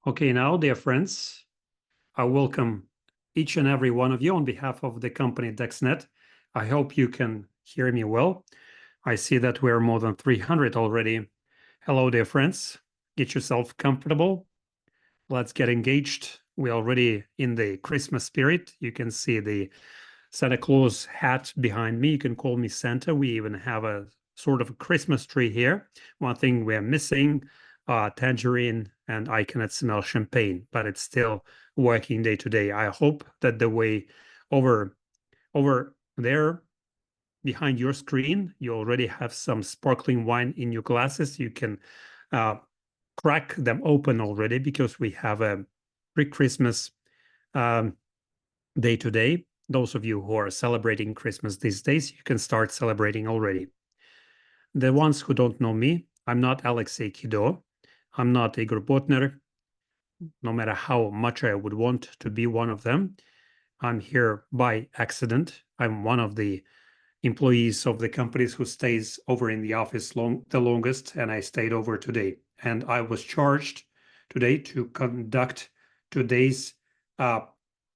Okay, now, dear friends, I welcome each and every one of you on behalf of the company DexNet. I hope you can hear me well. I see that we're more than 300 already. Hello, dear friends. Get yourself comfortable. Let's get engaged. We're already in the Christmas spirit. You can see the Santa Claus hat behind me. You can call me Santa. We even have a sort of a Christmas tree here. One thing we're missing, tangerine, and I cannot smell champagne, but it's still working day to day. I hope that the way over there behind your screen, you already have some sparkling wine in your glasses. You can crack them open already because we have a pre-Christmas day to day. Those of you who are celebrating Christmas these days, you can start celebrating already. The ones who don't know me, I'm not Alexey Kedo. I'm not Igor Botnari, no matter how much I would want to be one of them. I'm here by accident. I'm one of the employees of the companies who stays over in the office the longest, and I stayed over today. And I was charged today to conduct today's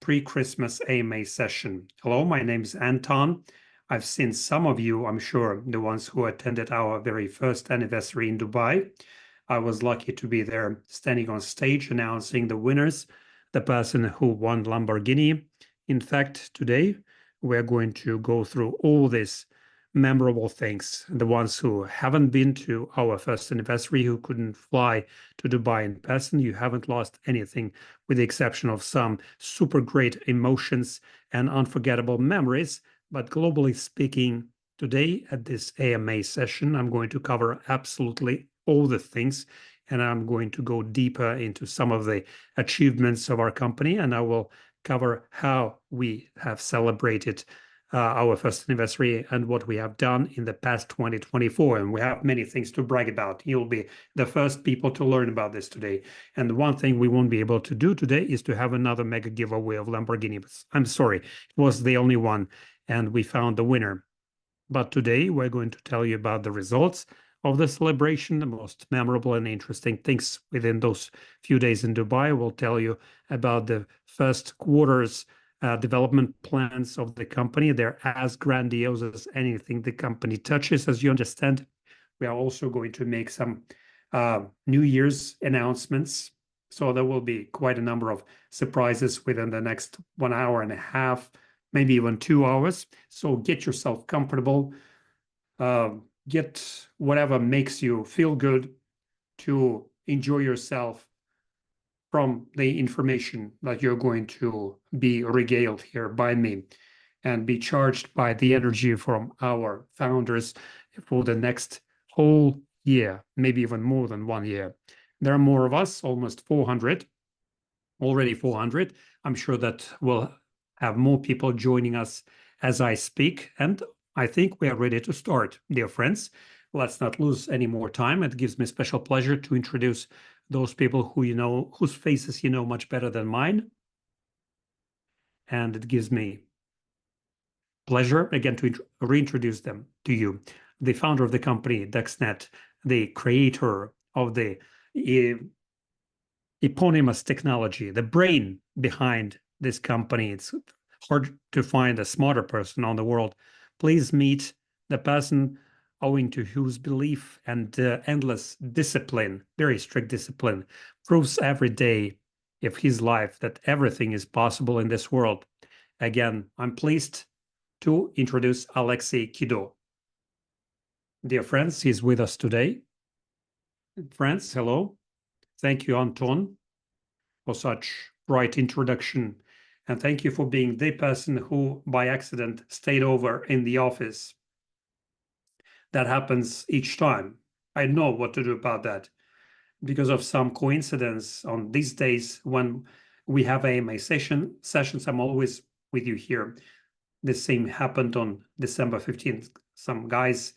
pre-Christmas AMA session. Hello, my name is Anton. I've seen some of you, I'm sure, the ones who attended our very first anniversary in Dubai. I was lucky to be there standing on stage announcing the winners, the person who won Lamborghini. In fact, today we're going to go through all these memorable things. The ones who haven't been to our first anniversary, who couldn't fly to Dubai in person, you haven't lost anything with the exception of some super great emotions and unforgettable memories. But globally speaking, today at this AMA session, I'm going to cover absolutely all the things, and I'm going to go deeper into some of the achievements of our company, and I will cover how we have celebrated our first anniversary and what we have done in the past 2024. And we have many things to brag about. You'll be the first people to learn about this today. And the one thing we won't be able to do today is to have another mega giveaway of Lamborghini. I'm sorry, it was the only one, and we found the winner. But today we're going to tell you about the results of the celebration, the most memorable and interesting things within those few days in Dubai. We'll tell you about the first quarter's development plans of the company. They're as grandiose as anything the company touches, as you understand. We are also going to make some New Year's announcements. So there will be quite a number of surprises within the next 1 hour and a half, maybe even 2 hours. So get yourself comfortable. Get whatever makes you feel good to enjoy yourself from the information that you're going to be regaled here by me and be charged by the energy from our founders for the next whole year, maybe even more than 1 year. There are more of us, almost 400, already 400. I'm sure that we'll have more people joining us as I speak, and I think we are ready to start, dear friends. Let's not lose any more time. It gives me special pleasure to introduce those people who you know, whose faces you know much better than mine. And it gives me pleasure again to reintroduce them to you. The founder of the company, DexNet, the creator of the eponymous technology, the brain behind this company. It's hard to find a smarter person on the world. Please meet the person owing to whose belief and endless discipline, very strict discipline, proves every day of his life that everything is possible in this world. Again, I'm pleased to introduce Alexey Kedo. Dear friends, he's with us today. Friends, hello. Thank you, Anton, for such bright introduction. And thank you for being the person who, by accident, stayed over in the office. That happens each time. I know what to do about that. Because of some coincidence on these days when we have AMA sessions, I'm always with you here. The same happened on December 15th. Some guys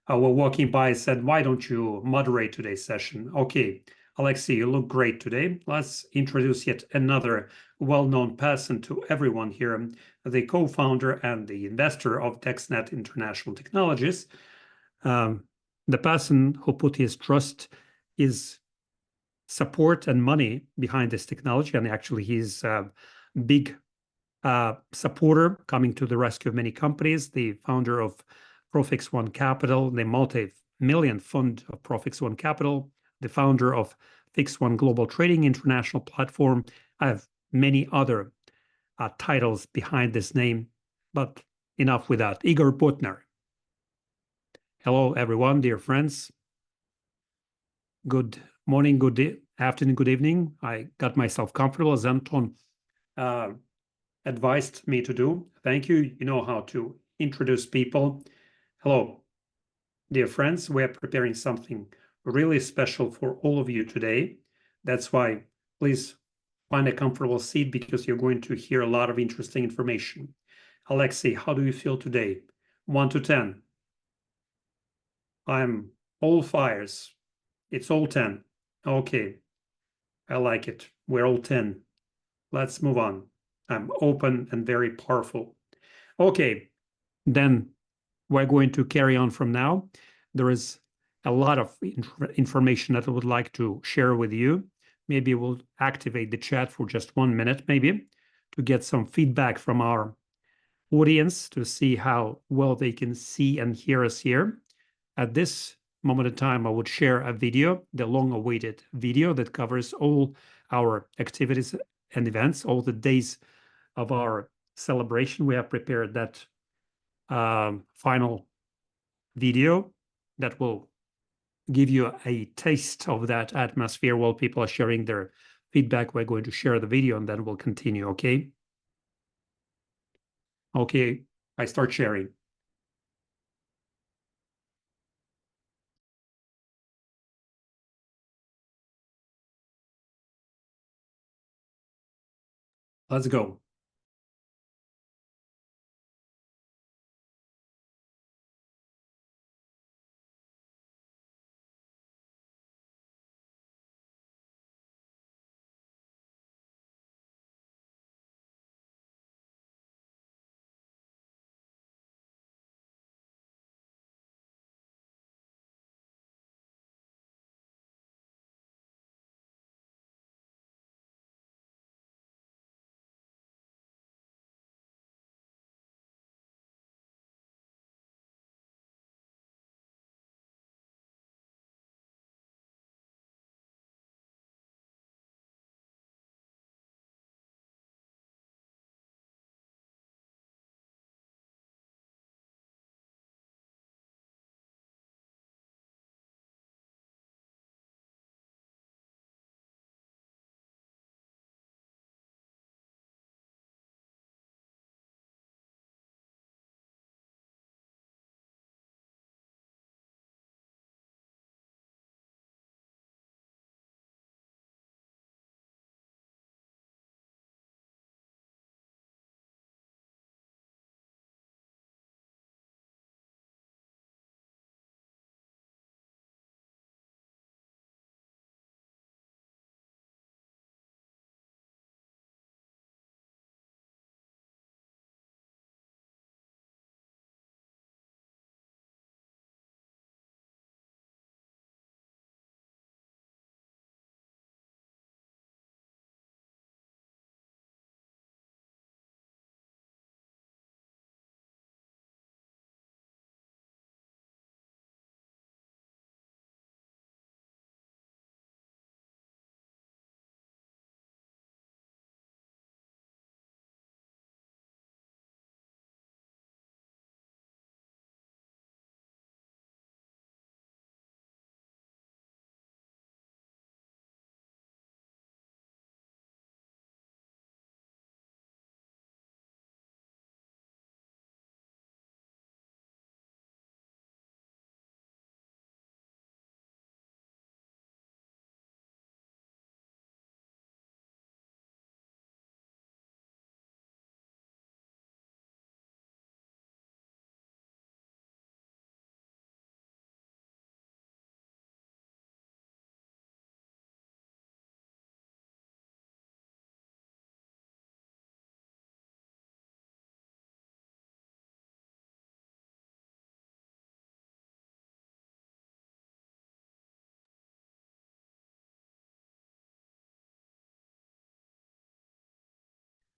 were walking by and said, why don't you moderate today's session? Okay, Alexey, you look great today. Let's introduce yet another well-known person to everyone here, the co-founder and the investor of DexNet International Technologies. The person who put his trust is support and money behind this technology. And actually, he's a big supporter coming to the rescue of many companies, the founder of Profix One Capital, the multi-million fund of Profix One Capital, the founder of Fix One Global Trading International Platform. I have many other titles behind this name, but enough with that. Igor Botnari. Hello, everyone, dear friends. Good morning, good afternoon, good evening. I got myself comfortable as Anton advised me to do. Thank you. You know how to introduce people. Hello, dear friends. We are preparing something really special for all of you today. That's why please find a comfortable seat because you're going to hear a lot of interesting information. Alexey, how do you feel today? 1 to 10. I'm all fires. It's all 10. Okay, I like it. We're all 10. Let's move on. I'm open and very powerful. Okay, then we're going to carry on from now. There is a lot of information that I would like to share with you. Maybe we'll activate the chat for just 1 minute, maybe, to get some feedback from our audience to see how well they can see and hear us here. At this moment in time, I would share a video, the long-awaited video that covers all our activities and events, all the days of our celebration. We have prepared that final video that will give you a taste of that atmosphere while people are sharing their feedback. We're going to share the video and then we'll continue, okay? Okay, I start sharing. Let's go.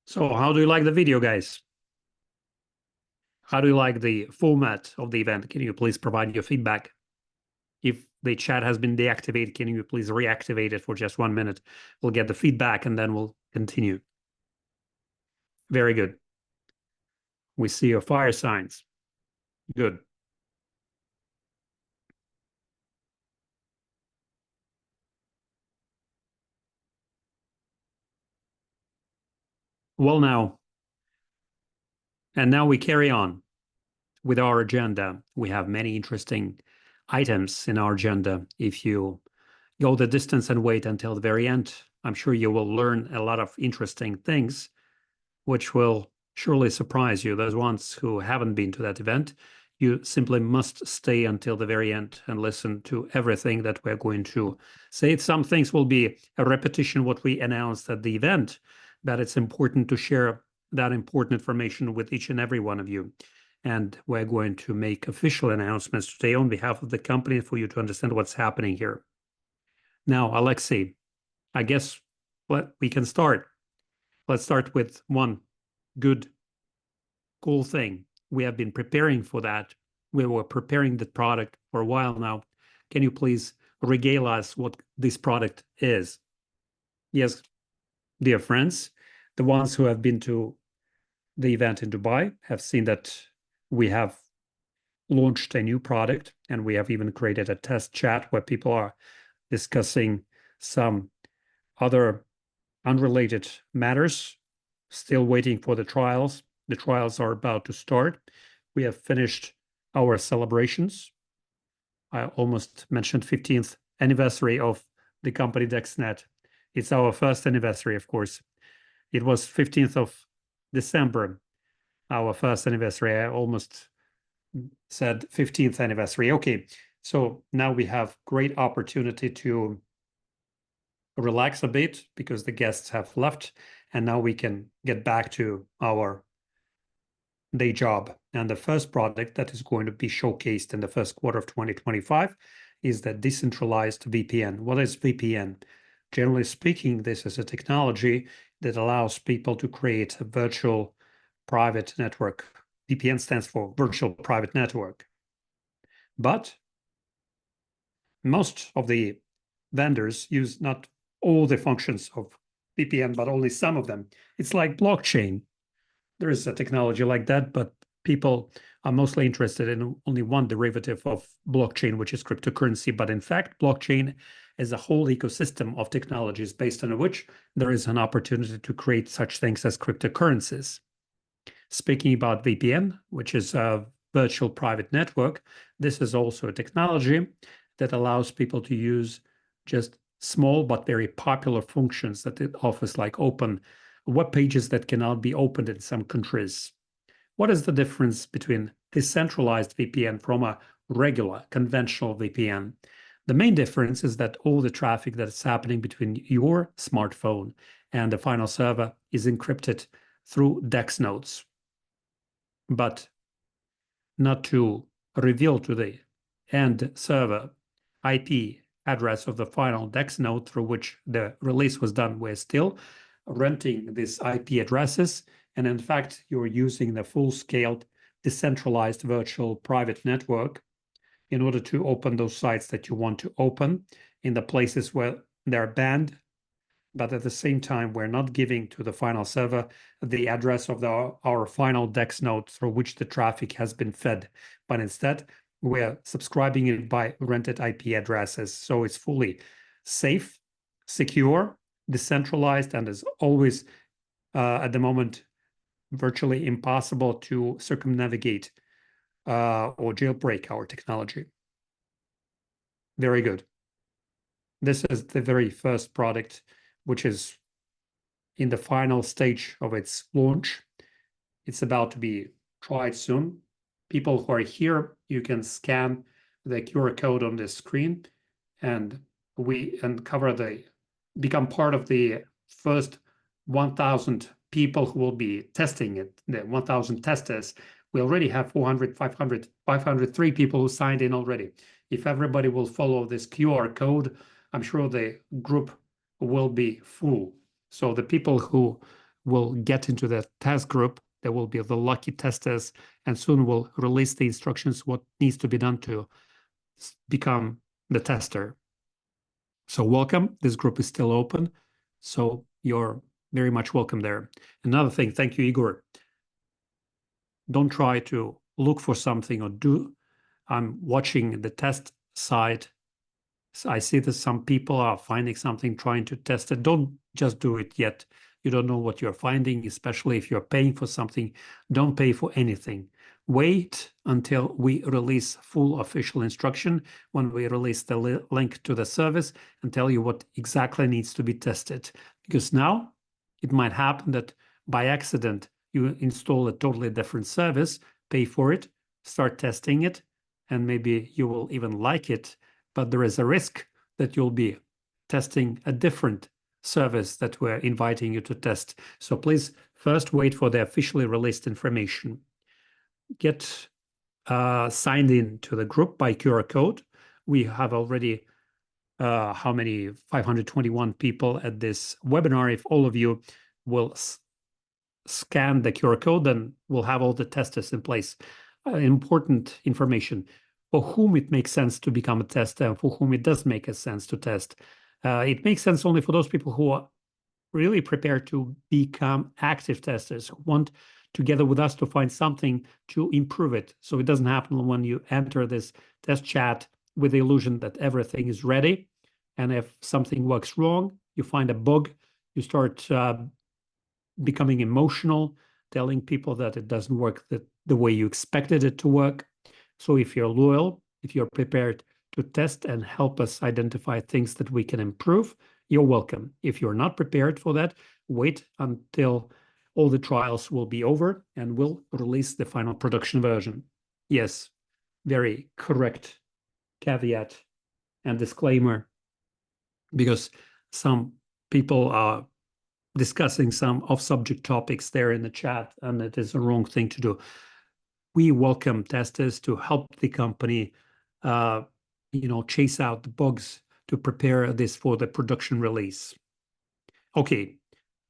So how do you like the video, guys? How do you like the format of the event? Can you please provide your feedback? If the chat has been deactivated, can you please reactivate it for just 1 minute? We'll get the feedback and then we'll continue. Very good. We see your fire signs. Good. Well, now we carry on with our agenda. We have many interesting items in our agenda. If you go the distance and wait until the very end, I'm sure you will learn a lot of interesting things, which will surely surprise you. Those ones who haven't been to that event, you simply must stay until the very end and listen to everything that we're going to say. Some things will be a repetition what we announced at the event, but it's important to share that important information with each and every one of you. And we're going to make official announcements today on behalf of the company for you to understand what's happening here. Now, Alexey, I guess we can start. Let's start with one good, cool thing. We have been preparing for that. We were preparing the product for a while now. Can you please regale us what this product is? Yes, dear friends, the ones who have been to the event in Dubai have seen that we have launched a new product, and we have even created a test chat where people are discussing some other unrelated matters, still waiting for the trials. The trials are about to start. We have finished our celebrations. I almost mentioned 15th anniversary of the company DexNet. It's our first anniversary, of course. It was 15th of December, our first anniversary. I almost said 15th anniversary. Okay, so now we have great opportunity to relax a bit because the guests have left, and now we can get back to our day job. And the first product that is going to be showcased in the first quarter of 2025 is the decentralized VPN. What is VPN? Generally speaking, this is a technology that allows people to create a virtual private network. VPN stands for virtual private network. But most of the vendors use not all the functions of VPN, but only some of them. It's like blockchain. There is a technology like that, but people are mostly interested in only one derivative of blockchain, which is cryptocurrency. But in fact, blockchain is a whole ecosystem of technologies based on which there is an opportunity to create such things as cryptocurrencies. Speaking about VPN, which is a virtual private network, this is also a technology that allows people to use just small but very popular functions that it offers, like open web pages that cannot be opened in some countries. What is the difference between decentralized VPN from a regular conventional VPN? The main difference is that all the traffic that is happening between your smartphone and the final server is encrypted through DEX nodes, but not to reveal to the end server IP address of the final DEX node through which the release was done. We're still renting these IP addresses, and in fact, you're using the full-scale decentralized virtual private network in order to open those sites that you want to open in the places where they're banned. But at the same time, we're not giving to the final server the address of our final DEX node through which the traffic has been fed, but instead we're subscribing it by rented IP addresses. So it's fully safe, secure, decentralized, and is always, at the moment, virtually impossible to circumnavigate or jailbreak our technology. Very good. This is the very first product, which is in the final stage of its launch. It's about to be tried soon. People who are here, you can scan the QR code on the screen and become part of the first 1,000 people who will be testing it, the 1,000 testers. We already have 400, 500, 503 people who signed in already. If everybody will follow this QR code, I'm sure the group will be full. So the people who will get into the test group. There will be the lucky testers, and soon we'll release the instructions what needs to be done to become the tester. So welcome. This group is still open, so you're very much welcome there. Another thing, thank you, Igor. Don't try to look for something or do. I'm watching the test side. So I see that some people are finding something, trying to test it. Don't just do it yet. You don't know what you're finding, especially if you're paying for something. Don't pay for anything. Wait until we release full official instruction, when we release the link to the service and tell you what exactly needs to be tested. Because now it might happen that by accident you install a totally different service, pay for it, start testing it, and maybe you will even like it, but there is a risk that you'll be testing a different service that we're inviting you to test. So please first wait for the officially released information. Get signed in to the group by QR code. We have already how many? 521 people at this webinar. If all of you will scan the QR code, then we'll have all the testers in place. Important information. For whom it makes sense to become a tester and for whom it does make a sense to test. It makes sense only for those people who are really prepared to become active testers, who want together with us to find something to improve it. So it doesn't happen when you enter this test chat with the illusion that everything is ready. And if something works wrong, you find a bug, you start becoming emotional, telling people that it doesn't work the way you expected it to work. So if you're loyal, if you're prepared to test and help us identify things that we can improve, you're welcome. If you're not prepared for that, wait until all the trials will be over and we'll release the final production version. Yes, very correct caveat and disclaimer, because some people are discussing some off-subject topics there in the chat, and it is a wrong thing to do. We welcome testers to help the company, chase out the bugs to prepare this for the production release. Okay,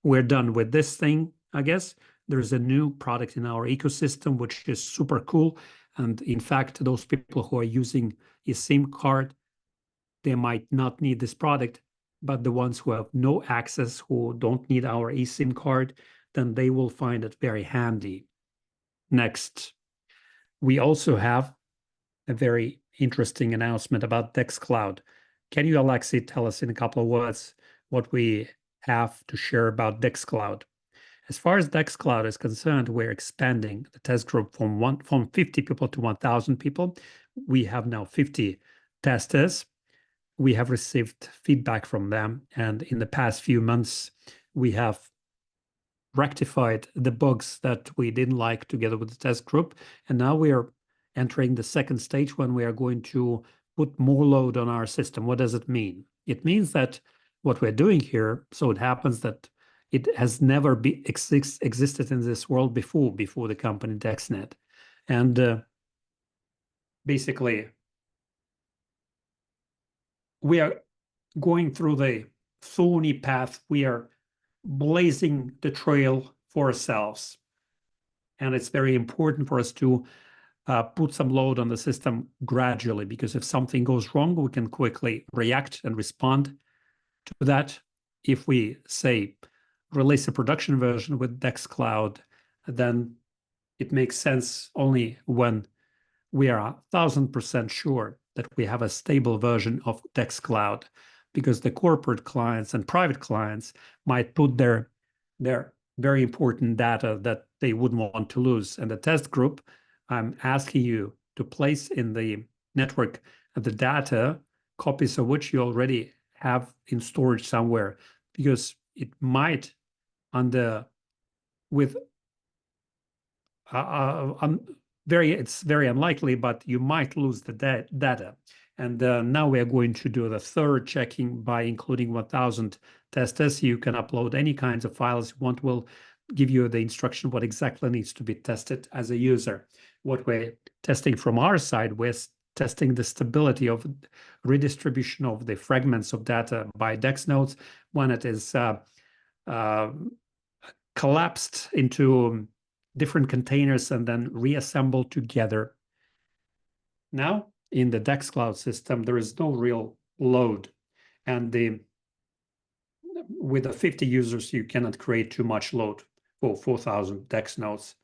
we're done with this thing, I guess. There's a new product in our ecosystem, which is super cool. And in fact, those people who are using a SIM card, they might not need this product, but the ones who have no access, who don't need our eSIM card, then they will find it very handy. Next, we also have a very interesting announcement about DexCloud. Can you, Alexey, tell us in a couple of words what we have to share about DexCloud? As far as DexCloud is concerned, we're expanding the test group from 50 people to 1,000 people. We have now 50 testers. We have received feedback from them, and in the past few months, we have rectified the bugs that we didn't like together with the test group. And now we are entering the second stage when we are going to put more load on our system. What does it mean? It means that what we're doing here, so it happens that it has never existed in this world before the company DexNet. And basically, we are going through the thorny path. We are blazing the trail for ourselves. And it's very important for us to put some load on the system gradually, because if something goes wrong, we can quickly react and respond to that. If we say release a production version with DexCloud, then it makes sense only when we are 1,000% sure that we have a stable version of DexCloud, because the corporate clients and private clients might put their very important data that they wouldn't want to lose. And the test group, I'm asking you to place in the network the data, copies of which you already have in storage somewhere, because it might it's very unlikely, but you might lose the data. And now we are going to do the third checking by including 1,000 testers. You can upload any kinds of files you want. We'll give you the instruction what exactly needs to be tested as a user. What we're testing from our side, we're testing the stability of redistribution of the fragments of data by DEX nodes when it is collapsed into different containers and then reassembled together. Now, in the DexCloud system, there is no real load. And with the 50 users, you cannot create too much load for 4,000 Dex nodes.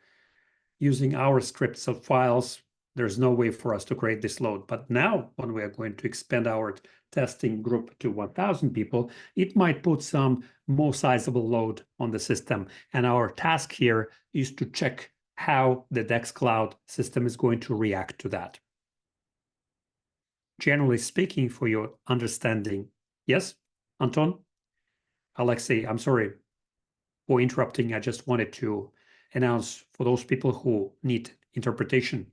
Using our scripts of files, there's no way for us to create this load. But now, when we are going to expand our testing group to 1,000 people, it might put some more sizable load on the system. And our task here is to check how the DexCloud system is going to react to that. Generally speaking, for your understanding, yes, Anton? Alexey, I'm sorry for interrupting. I just wanted to announce for those people who need interpretation.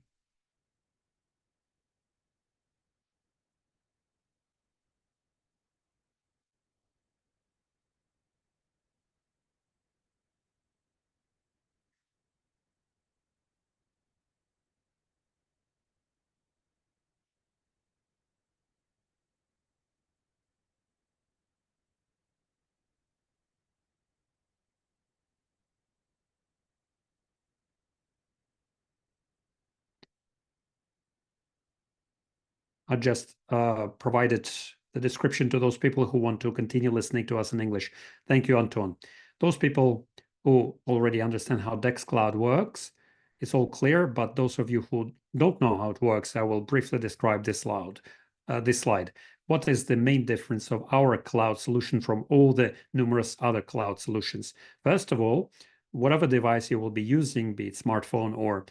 I just provided the description to those people who want to continue listening to us in English. Thank you, Anton. Those people who already understand how DexCloud works, it's all clear, but those of you who don't know how it works, I will briefly describe this slide. What is the main difference of our cloud solution from all the numerous other cloud solutions? First of all, whatever device you will be using, be it smartphone or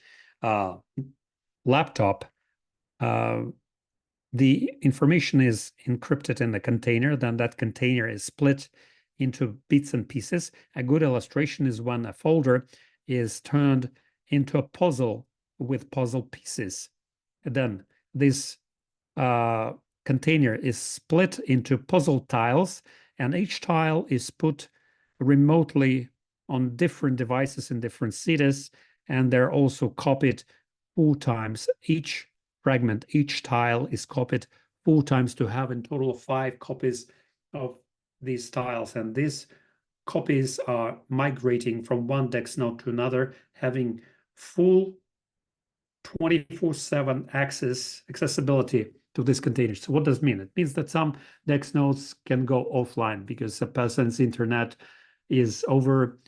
laptop, the information is encrypted in the container, then that container is split into bits and pieces. A good illustration is when a folder is turned into a puzzle with puzzle pieces. And then this container is split into puzzle tiles, and each tile is put remotely on different devices in different cities, and they're also copied 4 times. Each fragment, each tile is copied 4 times to have in total 5 copies of these tiles. And these copies are migrating from one DEX node to another, having full 24/7 accessibility to this container. So what does it mean? It means that some DEX nodes can go offline because a person's internet is over.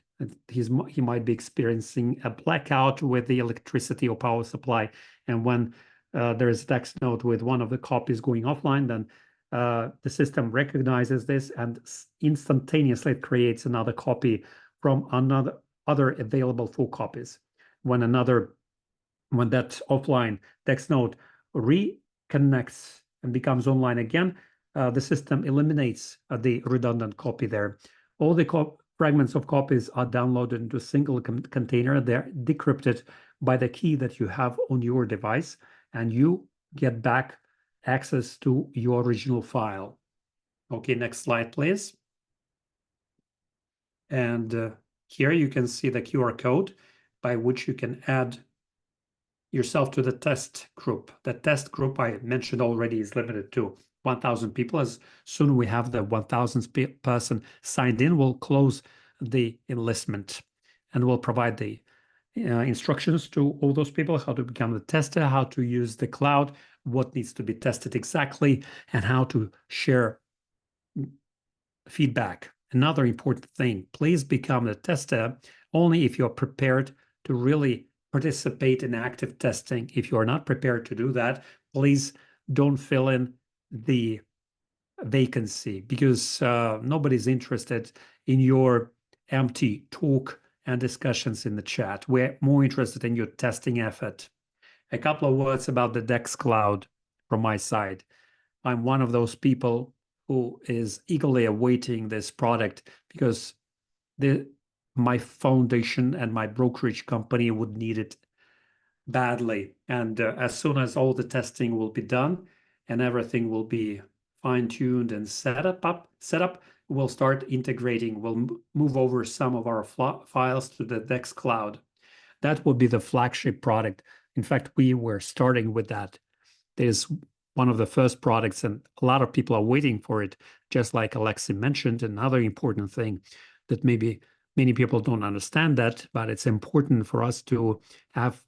He might be experiencing a blackout with the electricity or power supply. And when there is a DEX node with one of the copies going offline, then the system recognizes this and instantaneously creates another copy from other available 4 copies. When that offline DEX node reconnects and becomes online again, the system eliminates the redundant copy there. All the fragments of copies are downloaded into a single container. They're decrypted by the key that you have on your device, and you get back access to your original file. Okay, next slide, please. And here you can see the QR code by which you can add yourself to the test group. The test group I mentioned already is limited to 1,000 people. As soon as we have the 1,000th person signed in, we'll close the enlistment and we'll provide the instructions to all those people, how to become the tester, how to use the cloud, what needs to be tested exactly, and how to share feedback. Another important thing, please become a tester only if you're prepared to really participate in active testing. If you are not prepared to do that, please don't fill in the vacancy, because nobody's interested in your empty talk and discussions in the chat. We're more interested in your testing effort. A couple of words about the DexCloud from my side. I'm one of those people who is eagerly awaiting this product because my foundation and my brokerage company would need it badly. And as soon as all the testing will be done and everything will be fine-tuned and set up, we'll start integrating. We'll move over some of our files to the DexCloud. That will be the flagship product. In fact, we were starting with that. There's one of the first products, and a lot of people are waiting for it, just like Alexey mentioned. Another important thing that maybe Many people don't understand that, but it's important for us to have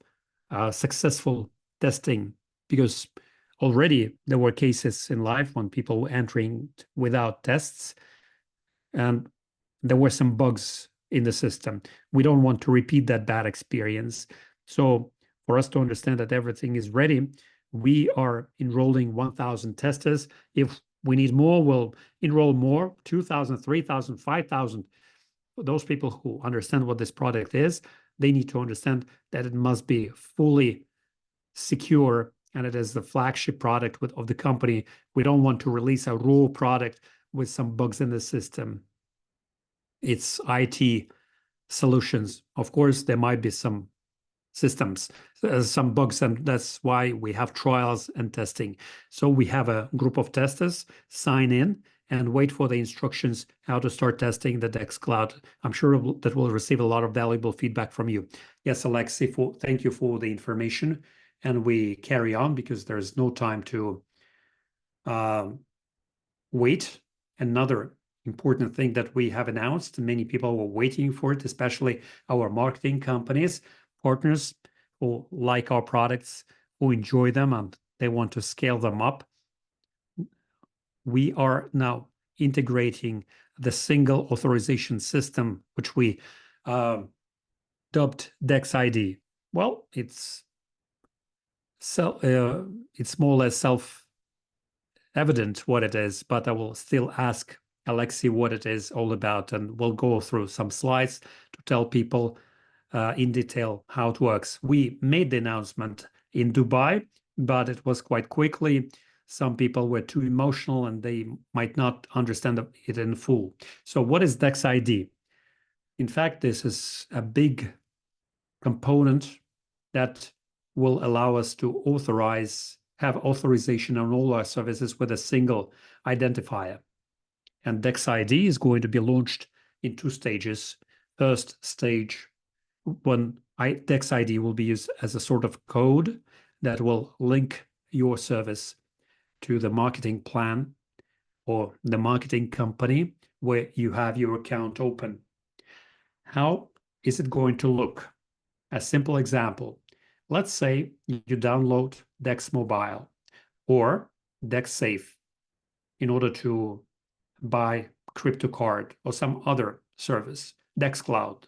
successful testing, because already there were cases in life when people were entering without tests and there were some bugs in the system. We don't want to repeat that bad experience. So for us to understand that everything is ready, we are enrolling 1,000 testers. If we need more, we'll enroll more, 2,000, 3,000, 5,000. Those people who understand what this product is, they need to understand that it must be fully secure and it is the flagship product of the company. We don't want to release a raw product with some bugs in the system. It's IT solutions. Of course, there might be some systems, some bugs, and that's why we have trials and testing. So we have a group of testers sign in and wait for the instructions how to start testing the Dex Cloud. I'm sure that we'll receive a lot of valuable feedback from you. Yes, Alexey, thank you for the information. And we carry on because there's no time to wait. Another important thing that we have announced, many people were waiting for it, especially our marketing companies, partners who like our products, who enjoy them, and they want to scale them up. We are now integrating the single authorization system, which we dubbed DexID. Well, it's more or less self-evident what it is, but I will still ask Alexey what it is all about, and we'll go through some slides to tell people in detail how it works. We made the announcement in Dubai, but it was quite quickly. Some people were too emotional and they might not understand it in full. So what is DexID? In fact, this is a big component that will allow us to have authorization on all our services with a single identifier. And DexID is going to be launched in 2 stages. First stage, when DexID will be used as a sort of code that will link your service to the marketing plan or the marketing company where you have your account open. How is it going to look? A simple example. Let's say you download Dex Mobile or Dex Safe in order to buy crypto card or some other service, Dex Cloud.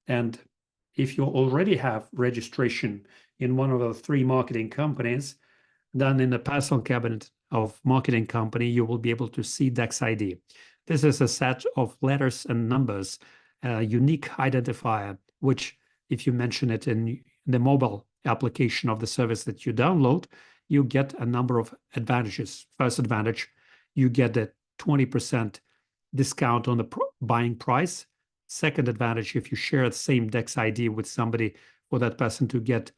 And if you already have registration in one of the 3 marketing companies, then in the personal cabinet of marketing company, you will be able to see DexID. This is a set of letters and numbers, a unique identifier, which if you mention it in the mobile application of the service that you download, you get a number of advantages. First advantage, you get a 20% discount on the buying price. Second advantage, if you share the same DexID with somebody, for that person to get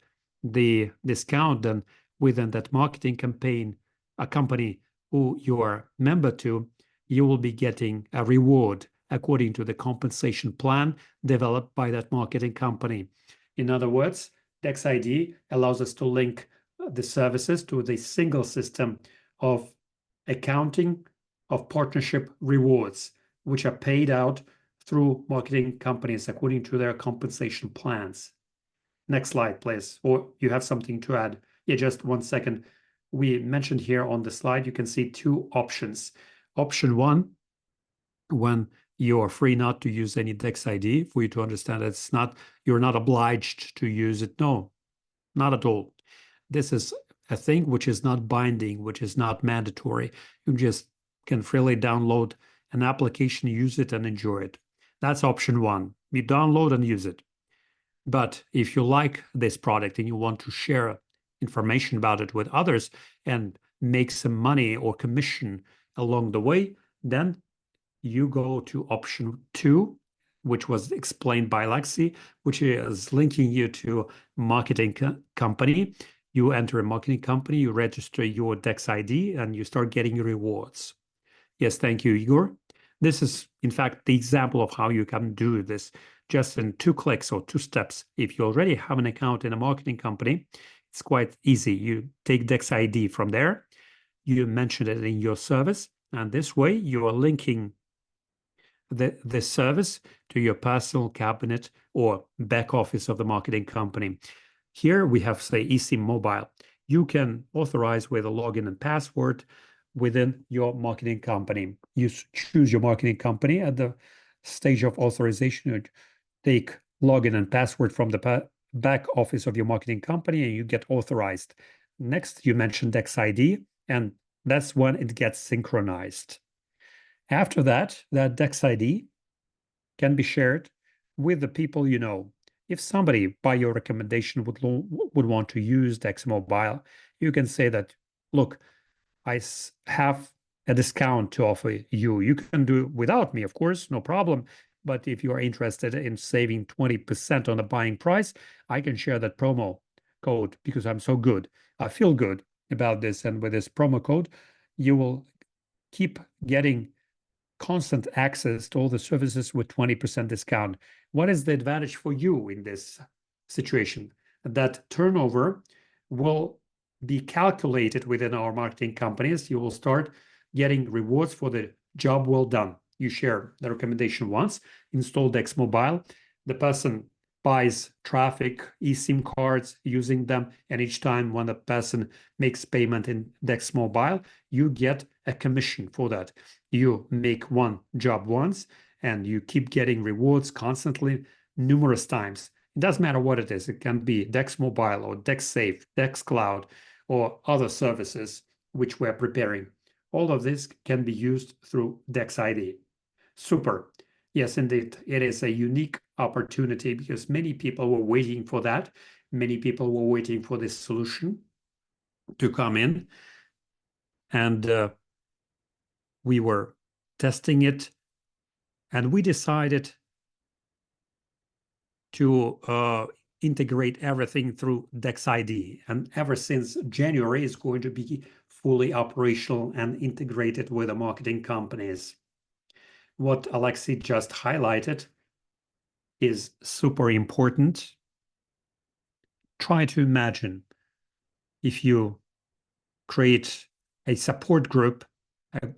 the discount, then within that marketing campaign, a company who you are member to, you will be getting a reward according to the compensation plan developed by that marketing company. In other words, DexID allows us to link the services to the single system of accounting of partnership rewards, which are paid out through marketing companies according to their compensation plans. Next slide, please. Or you have something to add? Yeah, just 1 second. We mentioned here on the slide, you can see 2 options. Option 1, when you are free not to use any DexID, for you to understand you're not obliged to use it. No, not at all. This is a thing which is not binding, which is not mandatory. You just can freely download an application, use it, and enjoy it. That's option 1. You download and use it. But if you like this product and you want to share information about it with others and make some money or commission along the way, then you go to option 2, which was explained by Alexey, which is linking you to marketing company. You enter a marketing company, you register your DexID, and you start getting your rewards. Yes, thank you, Igor. This is, in fact, the example of how you can do this just in 2 clicks or 2 steps. If you already have an account in a marketing company, it's quite easy. You take DexID from there, you mention it in your service, and this way you are linking the service to your personal cabinet or back office of the marketing company. Here we have, say, eSIM Mobile. You can authorize with a login and password within your marketing company. You choose your marketing company at the stage of authorization. You take login and password from the back office of your marketing company and you get authorized. Next, you mentioned DexID, and that's when it gets synchronized. After that, that DexID can be shared with the people you know. If somebody, by your recommendation, would want to use Dex Mobile, you can say that, look, I have a discount to offer you. You can do it without me, of course, no problem. But if you are interested in saving 20% on the buying price, I can share that promo code because I'm so good. I feel good about this. And with this promo code, you will keep getting constant access to all the services with 20% discount. What is the advantage for you in this situation? That turnover will be calculated within our marketing companies. You will start getting rewards for the job well done. You share the recommendation once, install Dex Mobile. The person buys traffic, eSIM cards using them, and each time when the person makes payment in Dex Mobile, you get a commission for that. You make one job once and you keep getting rewards constantly, numerous times. It doesn't matter what it is. It can be Dex Mobile or Dex Safe, Dex Cloud, or other services which we're preparing. All of this can be used through DexID. Super. Yes, indeed. It is a unique opportunity because many people were waiting for that. Many people were waiting for this solution to come in. And we were testing it, and we decided to integrate everything through DexID. And ever since January, it's going to be fully operational and integrated with the marketing companies. What Alexey just highlighted is super important. Try to imagine if you create a support group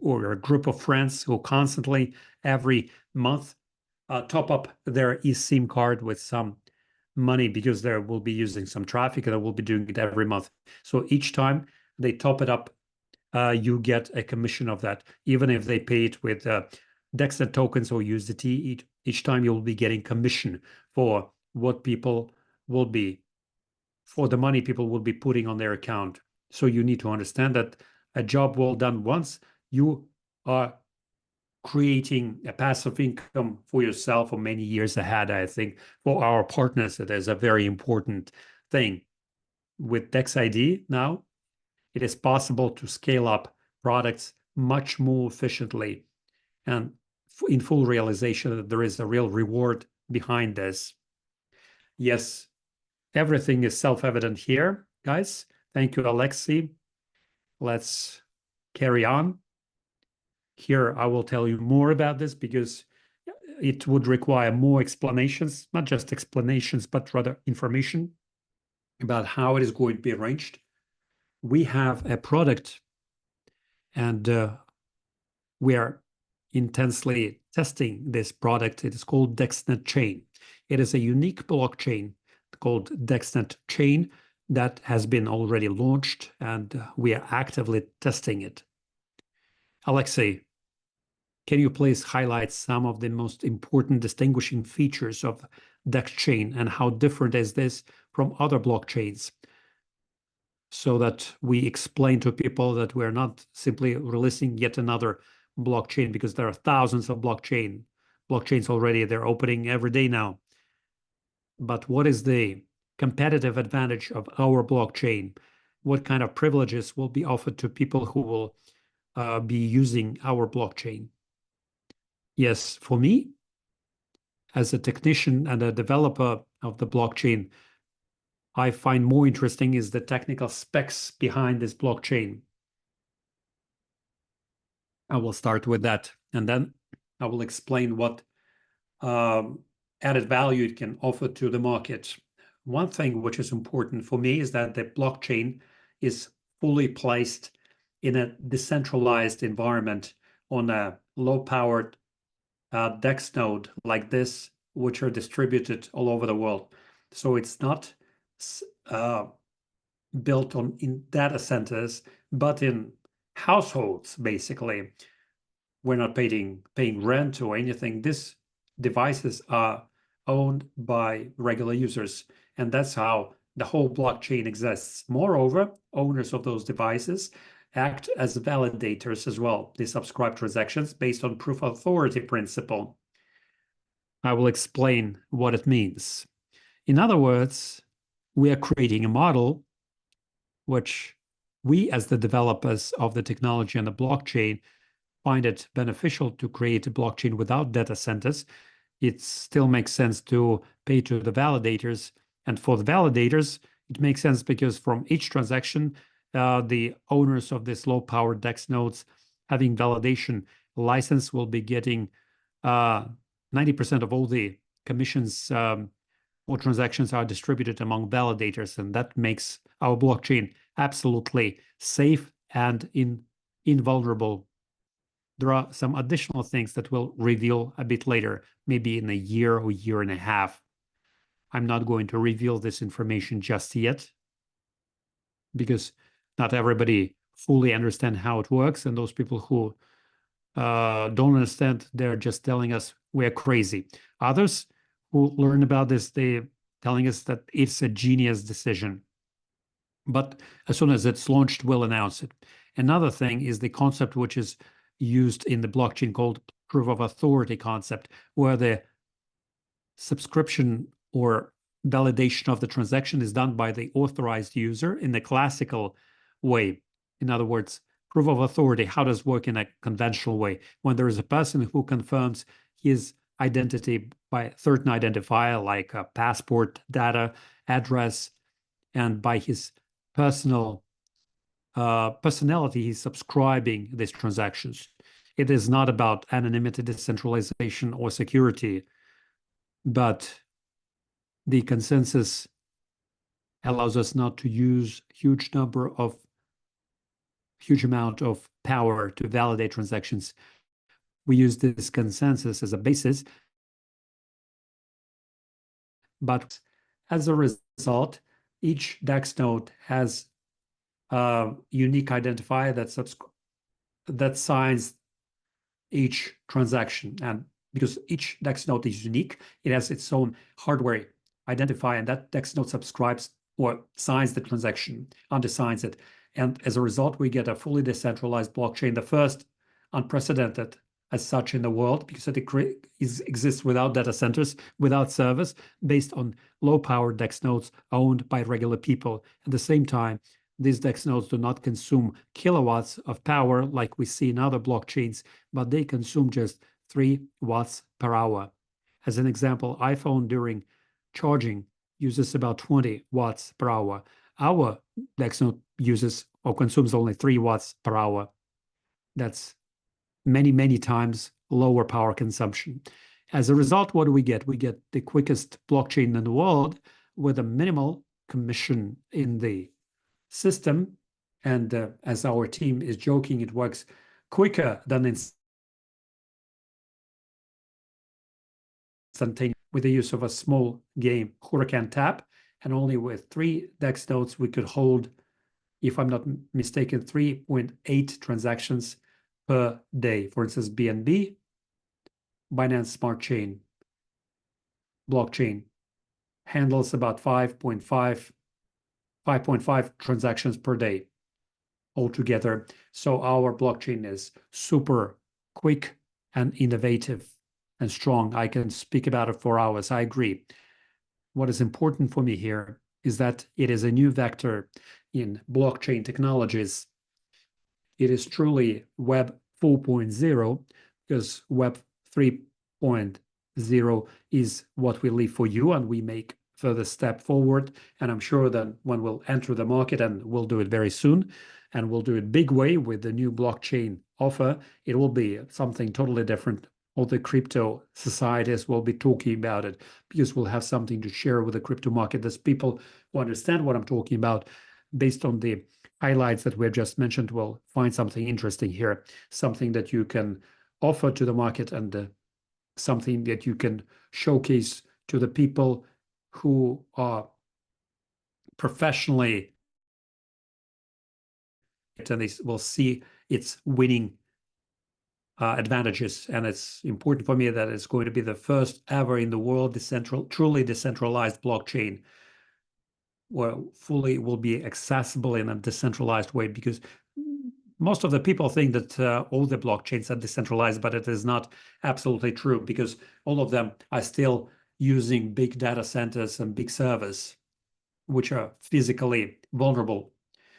or a group of friends who constantly every month top up their eSIM card with some money because they will be using some traffic and they will be doing it every month. So each time they top it up, you get a commission of that. Even if they pay it with DexNet tokens or USDT, each time you'll be getting commission for what people will be, for the money people will be putting on their account. So you need to understand that a job well done once, you are creating a passive income for yourself for many years ahead. I think for our partners, it is a very important thing. With DexID now, it is possible to scale up products much more efficiently and in full realization that there is a real reward behind this. Yes, everything is self-evident here, guys. Thank you, Alexey. Let's carry on. Here, I will tell you more about this because it would require more explanations, not just explanations, but rather information about how it is going to be arranged. We have a product and we are intensely testing this product. It is called DexNet Chain. It is a unique blockchain called DexNet Chain that has been already launched, and we are actively testing it. Alexey, can you please highlight some of the most important distinguishing features of Dex Chain and how different is this from other blockchains, so that we explain to people that we're not simply releasing yet another blockchain, because there are thousands of blockchains already. They're opening every day now. But what is the competitive advantage of our blockchain? What kind of privileges will be offered to people who will be using our blockchain? Yes, for me, as a technician and a developer of the blockchain, I find more interesting is the technical specs behind this blockchain. I will start with that, and then I will explain what added value it can offer to the market. One thing which is important for me is that the blockchain is fully placed in a decentralized environment on a low-powered DEX node like this, which are distributed all over the world. So it's not built in data centers, but in households, basically. We're not paying rent or anything. These devices are owned by regular users, and that's how the whole blockchain exists. Moreover, owners of those devices act as validators as well. They subscribe transactions based on proof of authority principle. I will explain what it means. In other words, we are creating a model which we, as the developers of the technology and the blockchain, find it beneficial to create a blockchain without data centers. It still makes sense to pay to the validators. And for the validators, it makes sense because from each transaction, the owners of this low-powered DEX nodes having validation license will be getting 90% of all the commissions or transactions are distributed among validators, and that makes our blockchain absolutely safe and invulnerable. There are some additional things that we'll reveal a bit later, maybe in a year or year and a half. I'm not going to reveal this information just yet because not everybody fully understands how it works, and those people who don't understand, they're just telling us we're crazy. Others who learn about this, they're telling us that it's a genius decision. But as soon as it's launched, we'll announce it. Another thing is the concept which is used in the blockchain called proof of authority concept, where the subscription or validation of the transaction is done by the authorized user in the classical way. In other words, proof of authority, how does it work in a conventional way? When there is a person who confirms his identity by a certain identifier like a passport data, address, and by his personality, he's subscribing these transactions. It is not about anonymity, decentralization, or security, but the consensus allows us not to use huge amount of power to validate transactions. We use this consensus as a basis, but as a result, each DEX node has a unique identifier that signs each transaction. And because each DEX node is unique, it has its own hardware identifier, and that DEX node subscribes or signs the transaction, undersigns it. And as a result, we get a fully decentralized blockchain, the first unprecedented as such in the world, because it exists without data centers, without servers, based on low-powered DEX nodes owned by regular people. At the same time, these DEX nodes do not consume kilowatts of power like we see in other blockchains, but they consume just 3 watts per hour. As an example, iPhone during charging uses about 20 watts per hour. Our DEX node uses or consumes only 3 watts per hour. That's many, many times lower power consumption. As a result, what do we get? We get the quickest blockchain in the world with a minimal commission in the system. And as our team is joking, it works quicker than instantaneous with the use of a small game, Huracan Tap. And only with 3 DEX nodes, we could hold, if I'm not mistaken, 3.8 transactions per day. For instance, BNB, Binance Smart Chain blockchain handles about 5.5 transactions per day altogether. So our blockchain is super quick and innovative and strong. I can speak about it for hours. I agree. What is important for me here is that it is a new vector in blockchain technologies. It is truly Web 4.0 because Web 3.0 is what we leave for you, and we make further step forward. And I'm sure that when we'll enter the market, and we'll do it very soon, and we'll do it big way with the new blockchain offer, it will be something totally different. All the crypto societies will be talking about it because we'll have something to share with the crypto market. There's people who understand what I'm talking about based on the highlights that we've just mentioned. Will find something interesting here, something that you can offer to the market and something that you can showcase to the people who are professionally, and they will see its winning advantages. And it's important for me that it's going to be the first ever in the world truly decentralized blockchain, where fully will be accessible in a decentralized way, because most of the people think that all the blockchains are decentralized, but it is not absolutely true, because all of them are still using big data centers and big servers, which are physically vulnerable.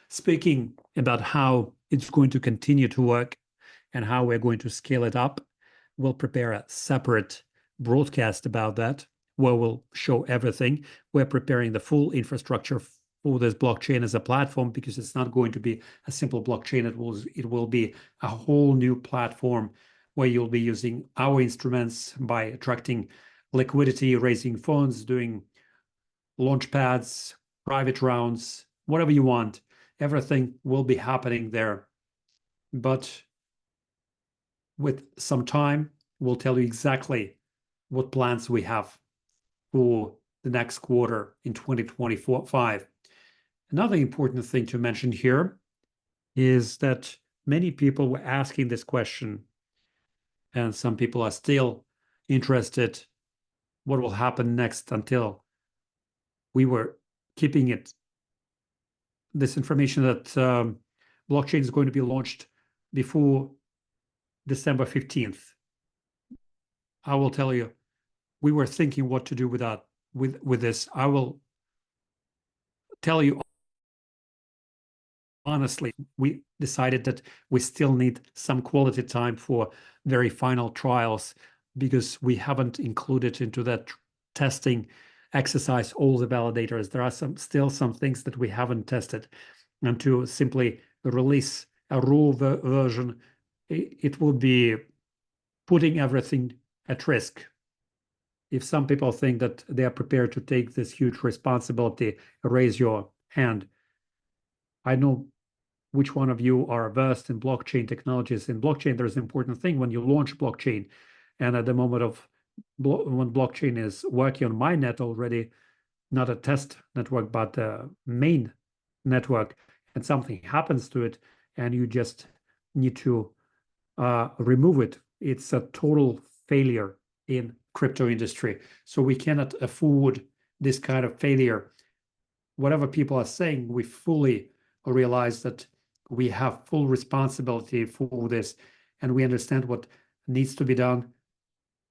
Speaking about how it's going to continue to work and how we're going to scale it up, we'll prepare a separate broadcast about that, where we'll show everything. We're preparing the full infrastructure for this blockchain as a platform, because it's not going to be a simple blockchain. It will be a whole new platform where you'll be using our instruments by attracting liquidity, raising funds, doing launch pads, private rounds, whatever you want. Everything will be happening there. But with some time, we'll tell you exactly what plans we have for the next quarter in 2024-5. Another important thing to mention here is that many people were asking this question, and some people are still interested what will happen next, until we were keeping this information that blockchain is going to be launched before December 15th. I will tell you, we were thinking what to do with this. I will tell you honestly, we decided that we still need some quality time for very final trials, because we haven't included into that testing exercise all the validators. There are still some things that we haven't tested, and to simply release a raw version, it will be putting everything at risk. If some people think that they are prepared to take this huge responsibility, raise your hand. I know which one of you are versed in blockchain technologies. In blockchain, there's an important thing when you launch blockchain, and at the moment of when blockchain is working on mainnet already, not a test network, but a main network, and something happens to it, and you just need to remove it. It's a total failure in crypto industry. So we cannot afford this kind of failure. Whatever people are saying, we fully realize that we have full responsibility for this, and we understand what needs to be done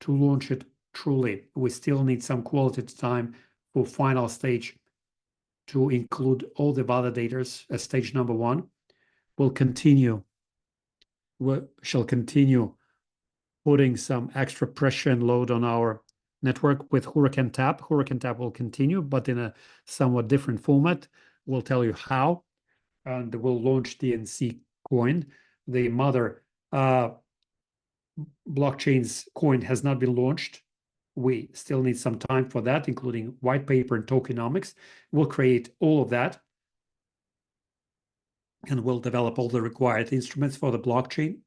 to launch it truly. We still need some quality time for final stage to include all the validators as stage number one. We shall continue putting some extra pressure and load on our network with Hurricane Tap. Hurricane Tap will continue, but in a somewhat different format. We'll tell you how, and we'll launch DNC coin. The mother blockchain's coin has not been launched. We still need some time for that, including white paper and tokenomics. We'll create all of that, and we'll develop all the required instruments for the blockchain.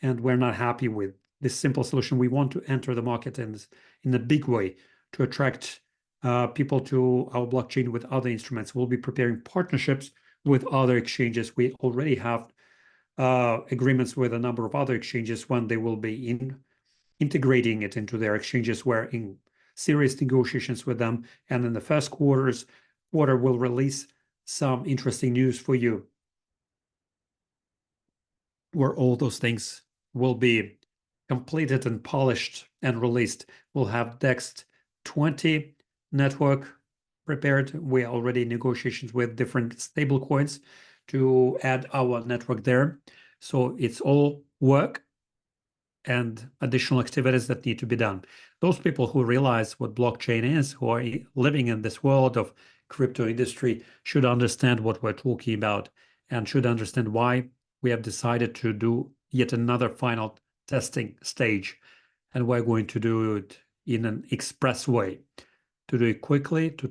And we're not happy with this simple solution. We want to enter the market in a big way to attract people to our blockchain with other instruments. We'll be preparing partnerships with other exchanges. We already have agreements with a number of other exchanges when they will be integrating it into their exchanges. We're in serious negotiations with them, and in the first quarter, we'll release some interesting news for you, where all those things will be completed and polished and released. We'll have Dex 20 network prepared. We are already in negotiations with different stable coins to add our network there. So it's all work and additional activities that need to be done. Those people who realize what blockchain is, who are living in this world of crypto industry, should understand what we're talking about, and should understand why we have decided to do yet another final testing stage. And we're going to do it in an express way, to do it quickly, to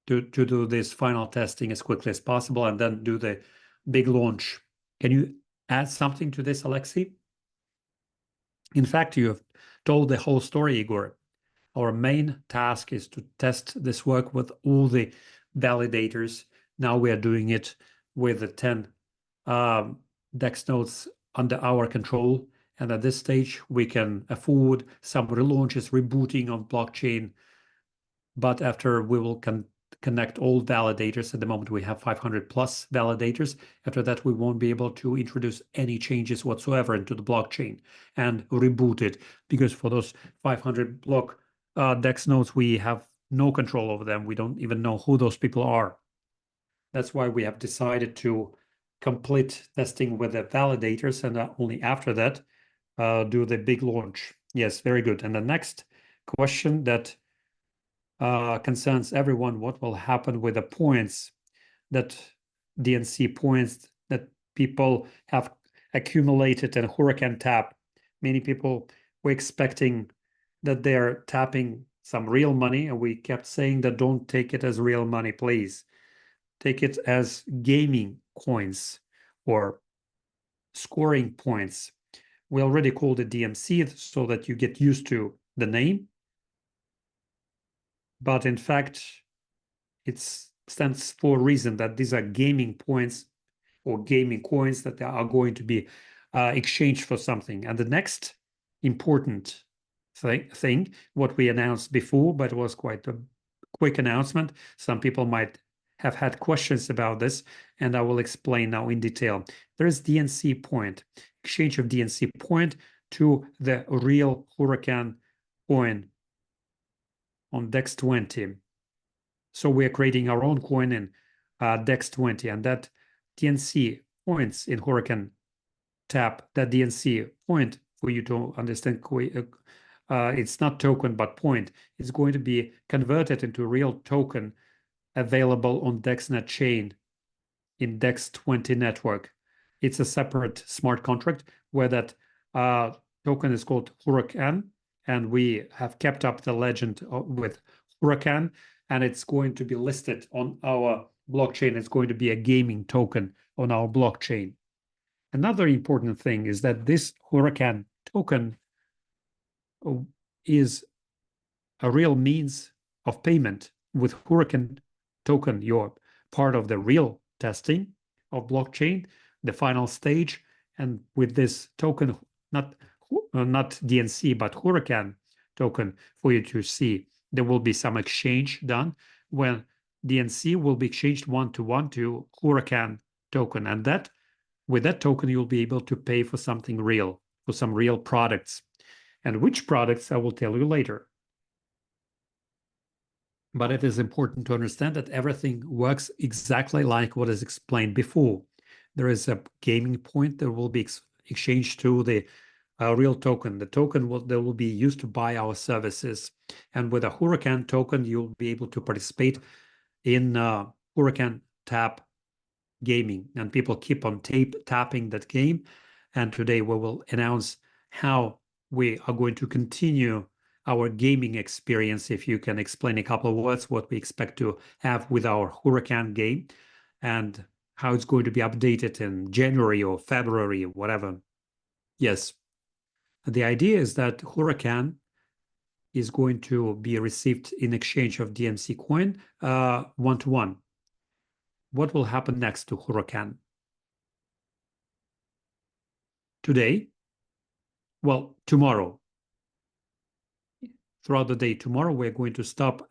do this final testing as quickly as possible, and then do the big launch. Can you add something to this, Alexey? In fact, you have told the whole story, Igor. Our main task is to test this work with all the validators. Now we are doing it with the 10 DEX nodes under our control. And at this stage, we can afford some relaunches, rebooting of blockchain. But after we will connect all validators, at the moment we have 500 plus validators. After that, we won't be able to introduce any changes whatsoever into the blockchain and reboot it, because for those 500 block DEX nodes, we have no control over them. We don't even know who those people are. That's why we have decided to complete testing with the validators, and only after that do the big launch. Yes, very good. And the next question that concerns everyone, what will happen with the points, that DNC points that people have accumulated in Huracan Tap. Many people were expecting that they're tapping some real money, and we kept saying that don't take it as real money, please. Take it as gaming coins or scoring points. We already called it DMC so that you get used to the name. But in fact, it stands for a reason that these are gaming points or gaming coins that are going to be exchanged for something. And the next important thing, what we announced before, but it was quite a quick announcement. Some people might have had questions about this, and I will explain now in detail. There is DNC point, exchange of DNC point to the real Huracan coin on DEX20. So we're creating our own coin in DEX20, and that DNC points in Huracan Tap, that DNC point, for you to understand, it's not token but point, is going to be converted into a real token available on DexNet chain in DEX20 network. It's a separate smart contract where that token is called Huracan, and we have kept up the legend with Huracan, and it's going to be listed on our blockchain. It's going to be a gaming token on our blockchain. Another important thing is that this Huracan token is a real means of payment. With Huracan token, you're part of the real testing of blockchain, the final stage. And with this token, not DNC, but Huracan token, for you to see, there will be some exchange done when DNC will be exchanged one-to-one to Huracan token. And that with that token, you'll be able to pay for something real, for some real products. And which products I will tell you later. But it is important to understand that everything works exactly like what is explained before. There is a gaming point that will be exchanged to the real token. The token that will be used to buy our services. And with a Huracan token, you'll be able to participate in Huracan Tap gaming, and people keep on tapping that game. And today we will announce how we are going to continue our gaming experience. If you can explain a couple of words what we expect to have with our Huracan game and how it's going to be updated in January or February or whatever. Yes, the idea is that Huracan is going to be received in exchange of DMC coin one-to-one. What will happen next to Huracan? Today? Well, tomorrow. Throughout the day tomorrow, we're going to stop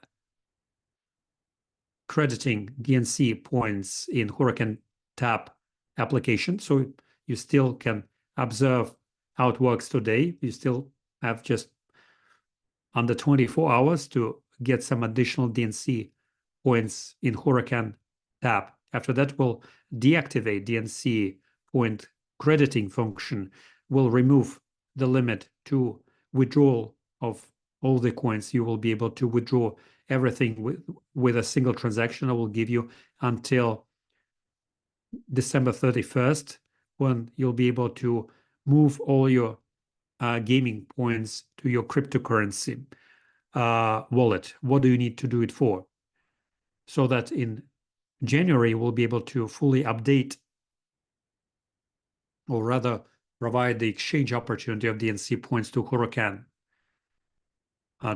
crediting DNC points in Huracan Tap application. So you still can observe how it works today. You still have just under 24 hours to get some additional DNC points in Huracan Tap. After that, we'll deactivate DNC point crediting function. We'll remove the limit to withdrawal of all the coins. You will be able to withdraw everything with a single transaction. I will give you until December 31st, when you'll be able to move all your gaming points to your cryptocurrency wallet. What do you need to do it for? So that in January, we'll be able to fully update or rather provide the exchange opportunity of DNC points to Huracan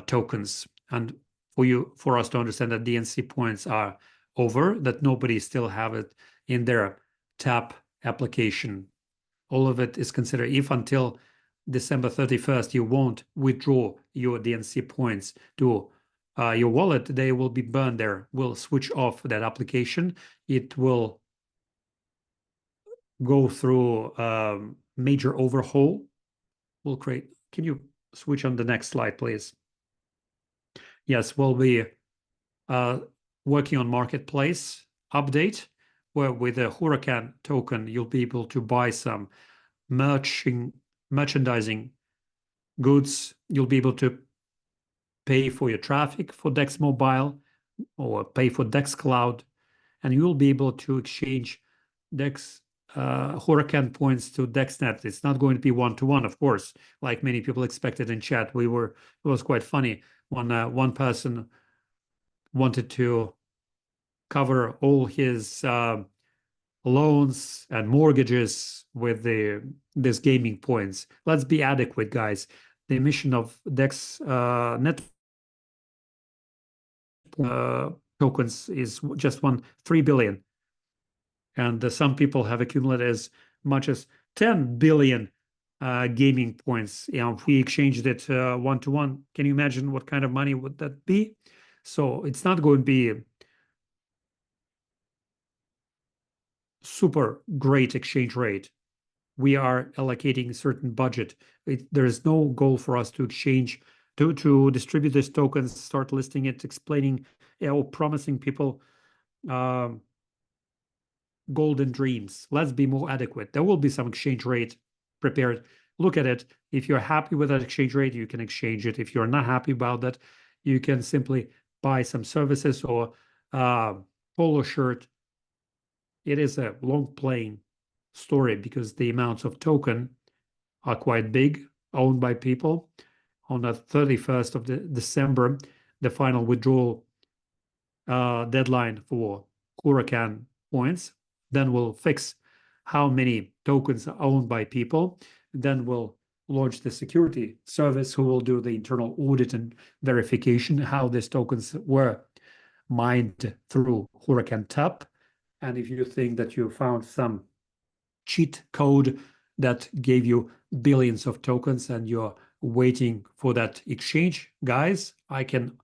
tokens. And for us to understand that DNC points are over, that nobody still have it in their tap application. All of it is considered. If until December 31st you won't withdraw your DNC points to your wallet, they will be burned there. We'll switch off that application. It will go through major overhaul. We'll create. Can you switch on the next slide, please? Yes, we'll be working on marketplace update, where with a Huracan token, you'll be able to buy some merchandising goods. You'll be able to pay for your traffic for Dex Mobile or pay for Dex Cloud, and you'll be able to exchange Dex Huracan points to DexNet. It's not going to be one-to-one, of course, like many people expected in chat. It was quite funny when one person wanted to cover all his loans and mortgages with this gaming points. Let's be adequate, guys. The emission of Dex net tokens is just 3 billion. And some people have accumulated as much as 10 billion gaming points. If we exchanged it one-to-one, can you imagine what kind of money would that be? So it's not going to be super great exchange rate. We are allocating a certain budget. There is no goal for us to exchange, to distribute these tokens, start listing it, explaining, or promising people golden dreams. Let's be more adequate. There will be some exchange rate prepared. Look at it. If you're happy with that exchange rate, you can exchange it. If you're not happy about that, you can simply buy some services or polo shirt. It is a long playing story because the amounts of token are quite big, owned by people. On the 31st of December, the final withdrawal deadline for Huracan points. Then we'll fix how many tokens are owned by people. Then we'll launch the security service who will do the internal audit and verification how these tokens were mined through Huracan Tap. And if you think that you found some cheat code that gave you billions of tokens and you're waiting for that exchange, guys, I can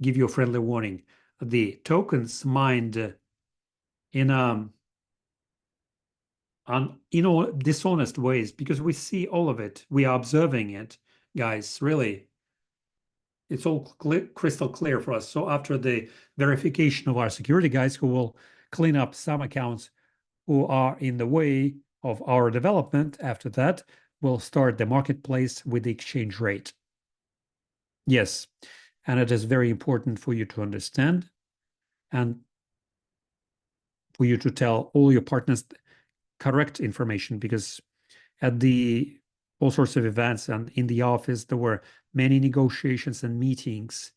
give you a friendly warning. The tokens mined in dishonest ways, because we see all of it. We are observing it, guys, really. It's all crystal clear for us. So after the verification of our security guys who will clean up some accounts who are in the way of our development, after that, we'll start the marketplace with the exchange rate. Yes, and it is very important for you to understand and for you to tell all your partners correct information, because at all sorts of events and in the office, there were many negotiations and meetings,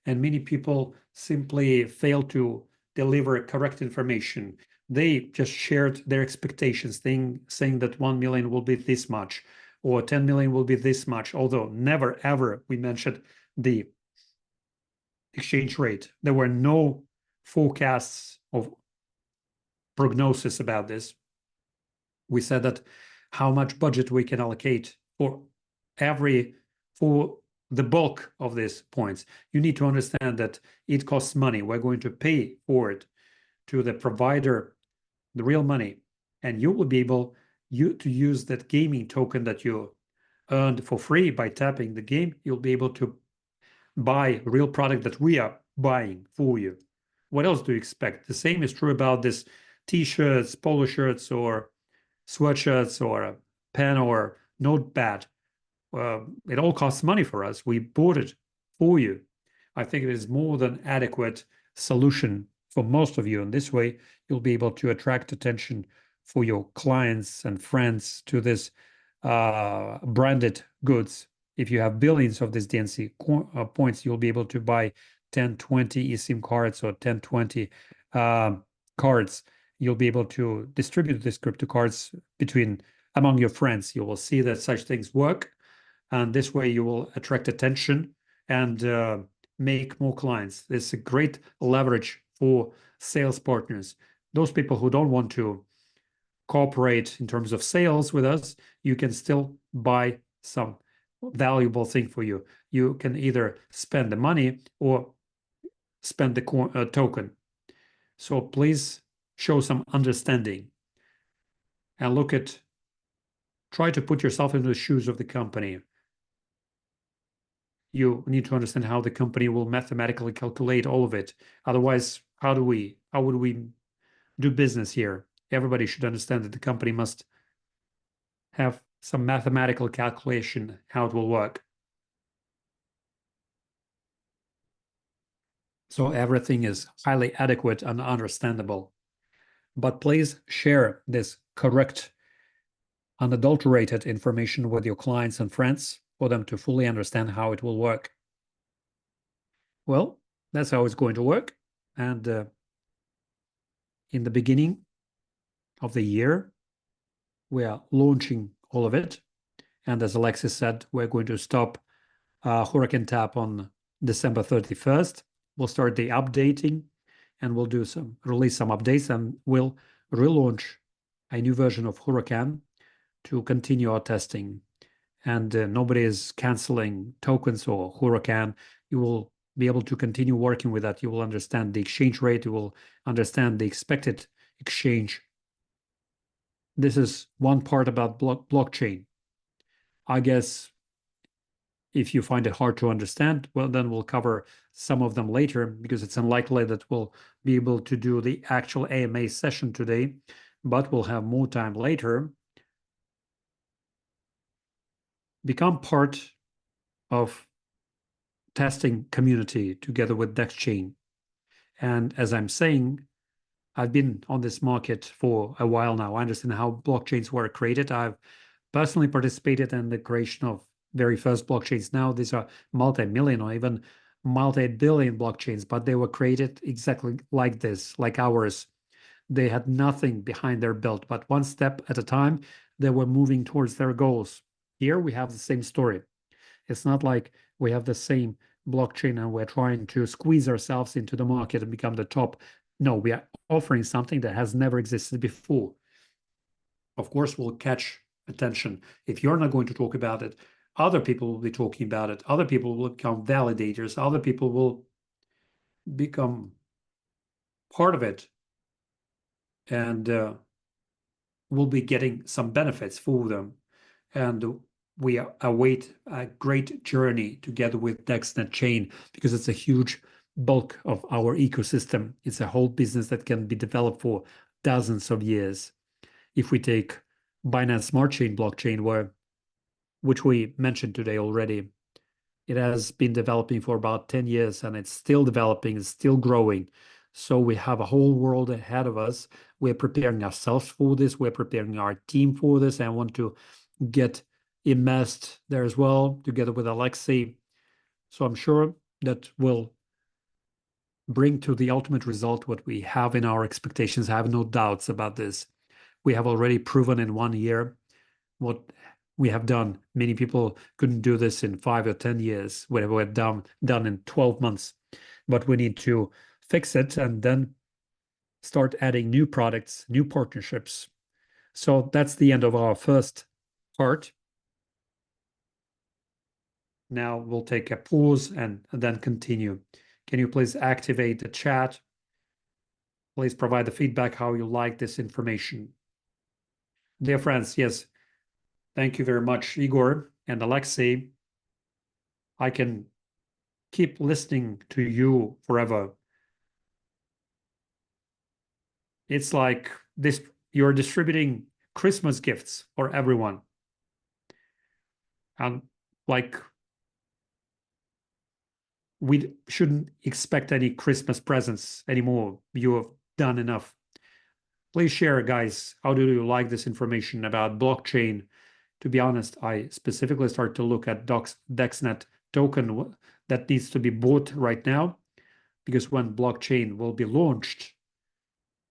and many people simply failed to deliver correct information. They just shared their expectations, saying that 1 million will be this much or 10 million will be this much, although never ever we mentioned the exchange rate. There were no forecasts of prognosis about this. We said that how much budget we can allocate for the bulk of these points. You need to understand that it costs money. We're going to pay for it to the provider, the real money, and you will be able to use that gaming token that you earned for free by tapping the game. You'll be able to buy real product that we are buying for you. What else do you expect? The same is true about this t-shirts, polo shirts, or sweatshirts, or a pen or notepad. It all costs money for us. We bought it for you. I think it is more than adequate solution for most of you. And this way, you'll be able to attract attention for your clients and friends to this branded goods. If you have billions of these DNC points, you'll be able to buy 10, 20 eSIM cards or 10, 20 cards. You'll be able to distribute these crypto cards between among your friends. You will see that such things work, and this way you will attract attention and make more clients. It's a great leverage for sales partners. Those people who don't want to cooperate in terms of sales with us, you can still buy some valuable thing for you. You can either spend the money or spend the token. So please show some understanding and try to put yourself into the shoes of the company. You need to understand how the company will mathematically calculate all of it. Otherwise, how would we do business here? Everybody should understand that the company must have some mathematical calculation how it will work. So everything is highly adequate and understandable. But please share this correct, unadulterated information with your clients and friends for them to fully understand how it will work. Well, that's how it's going to work. And in the beginning of the year, we are launching all of it. And as Alexis said, we're going to stop Hurricane Tap on December 31st. We'll start the updating and we'll release some updates, and we'll relaunch a new version of Hurricane to continue our testing. And nobody is canceling tokens or Hurricane. You will be able to continue working with that. You will understand the exchange rate. You will understand the expected exchange. This is one part about blockchain. I guess if you find it hard to understand, well, then we'll cover some of them later, because it's unlikely that we'll be able to do the actual AMA session today, but we'll have more time later. Become part of testing community together with DexChain. And as I'm saying, I've been on this market for a while now. I understand how blockchains were created. I've personally participated in the creation of very first blockchains. Now these are multi-million or even multi-billion blockchains, but they were created exactly like this, like ours. They had nothing behind their belt, but one step at a time, they were moving towards their goals. Here we have the same story. It's not like we have the same blockchain and we're trying to squeeze ourselves into the market and become the top. No, we are offering something that has never existed before. Of course, we'll catch attention. If you're not going to talk about it, other people will be talking about it. Other people will become validators. Other people will become part of it and will be getting some benefits for them. And we await a great journey together with DexNet chain, because it's a huge bulk of our ecosystem. It's a whole business that can be developed for dozens of years. If we take Binance Smart Chain blockchain, which we mentioned today already, it has been developing for about 10 years and it's still developing, it's still growing. So we have a whole world ahead of us. We're preparing ourselves for this. We're preparing our team for this. And I want to get immersed there as well, together with Alexey. So I'm sure that will bring to the ultimate result what we have in our expectations. I have no doubts about this. We have already proven in 1 year what we have done. Many people couldn't do this in 5 or 10 years, whatever we've done in 12 months. But we need to fix it and then start adding new products, new partnerships. So that's the end of our first part. Now we'll take a pause and then continue. Can you please activate the chat? Please provide the feedback how you like this information. Dear friends, yes, thank you very much, Igor and Alexey. I can keep listening to you forever. It's like this, you're distributing Christmas gifts for everyone. And like, we shouldn't expect any Christmas presents anymore. You have done enough. Please share, guys. How do you like this information about blockchain? To be honest, I specifically start to look at DexNet token that needs to be bought right now, because when blockchain will be launched,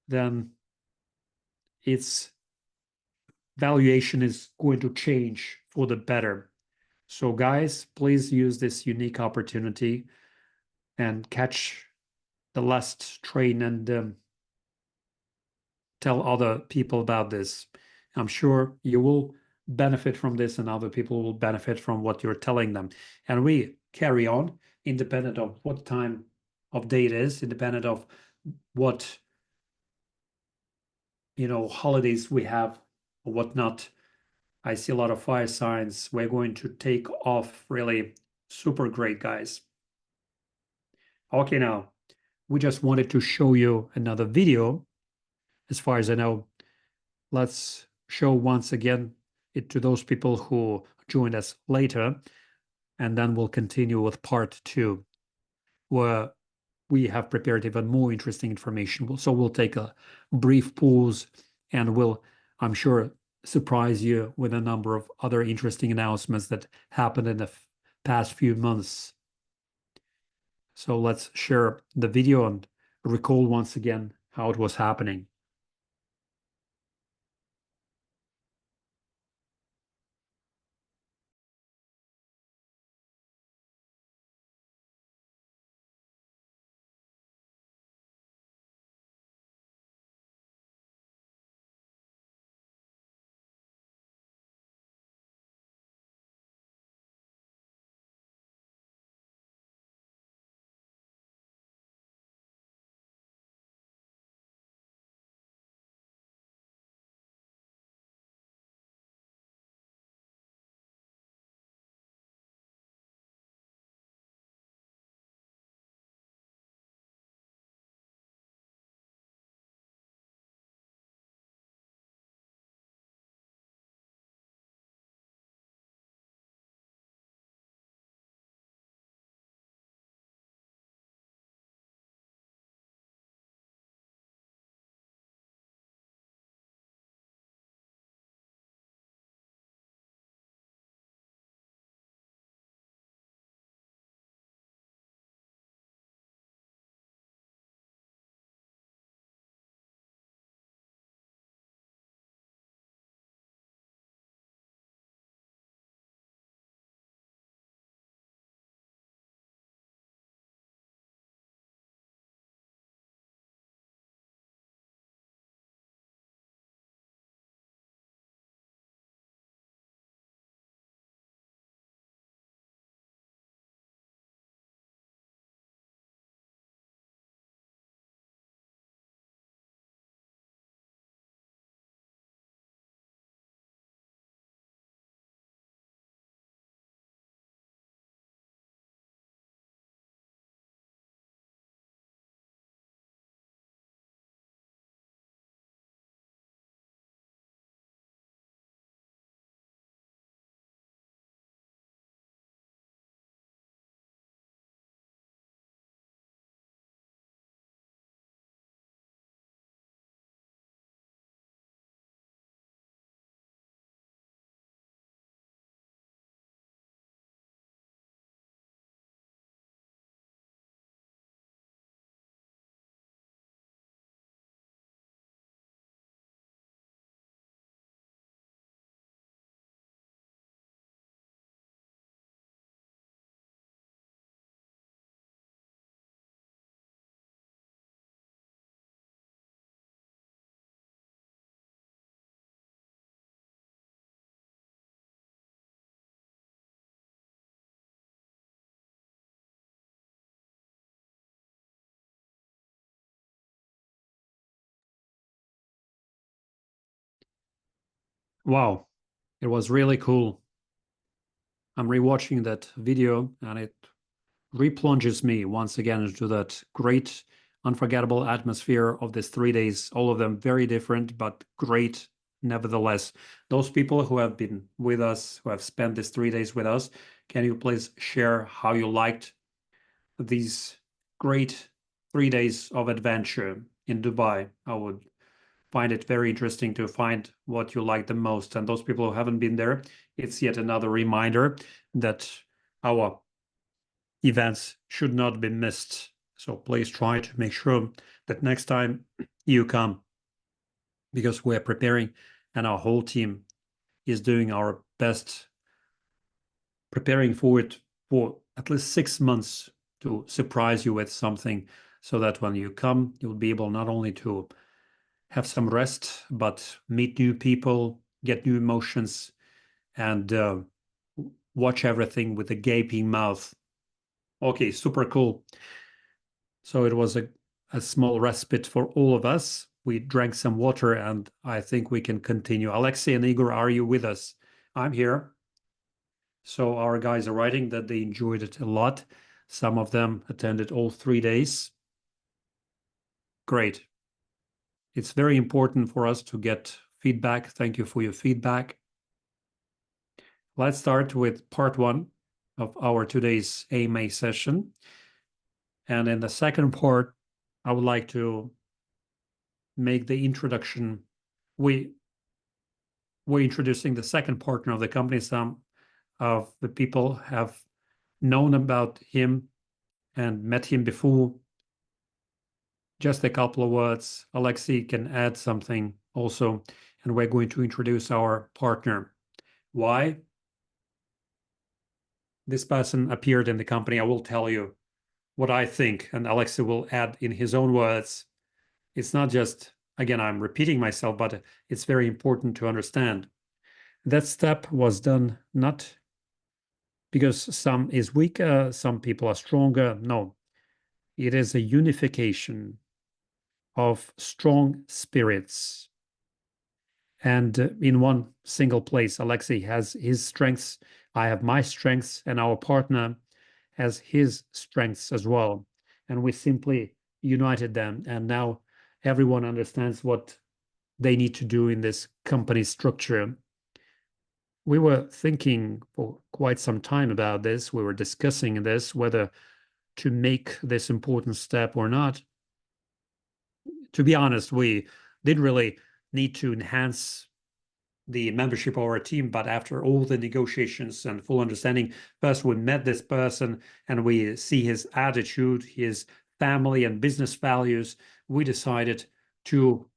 then it's valuation is going to change for the better. So guys, please use this unique opportunity and catch the last train and tell other people about this. I'm sure you will benefit from this and other people will benefit from what you're telling them. And we carry on independent of what time of day it is, independent of what, holidays we have or whatnot. I see a lot of fire signs. We're going to take off really super great, guys. Okay, now we just wanted to show you another video. As far as I know, let's show once again it to those people who joined us later, and then we'll continue with part two, where we have prepared even more interesting information. So we'll take a brief pause and we'll, I'm sure, surprise you with a number of other interesting announcements that happened in the past few months. So let's share the video and recall once again how it was happening. Wow, it was really cool. I'm rewatching that video and it replunges me once again into that great, unforgettable atmosphere of these 3 days, all of them very different, but great nevertheless. Those people who have been with us, who have spent these 3 days with us, can you please share how you liked these great 3 days of adventure in Dubai? I would find it very interesting to find what you like the most. And those people who haven't been there, it's yet another reminder that our events should not be missed. So please try to make sure that next time you come, because we're preparing and our whole team is doing our best, preparing for it for at least 6 months to surprise you with something so that when you come, you'll be able not only to have some rest, but meet new people, get new emotions, and watch everything with a gaping mouth. Okay, super cool. So it was a small respite for all of us. We drank some water, and I think we can continue. Alexey and Igor, are you with us? I'm here. So our guys are writing that they enjoyed it a lot. Some of them attended all 3 days. Great. It's very important for us to get feedback. Thank you for your feedback. Let's start with part one of our today's AMA session. And in the second part, I would like to make the introduction. We're introducing the second partner of the company. Some of the people have known about him and met him before. Just a couple of words. Alexey can add something also, and we're going to introduce our partner. Why this person appeared in the company, I will tell you what I think, and Alexey will add in his own words. It's not just, again, I'm repeating myself, but it's very important to understand. That step was done not because some is weaker, some people are stronger. No, it is a unification of strong spirits. And in one single place, Alexey has his strengths, I have my strengths, and our partner has his strengths as well. And we simply united them. And now everyone understands what they need to do in this company structure. We were thinking for quite some time about this. We were discussing this, whether to make this important step or not. To be honest, we didn't really need to enhance the membership of our team, but after all the negotiations and full understanding, first we met this person and we see his attitude, his family and business values. We decided to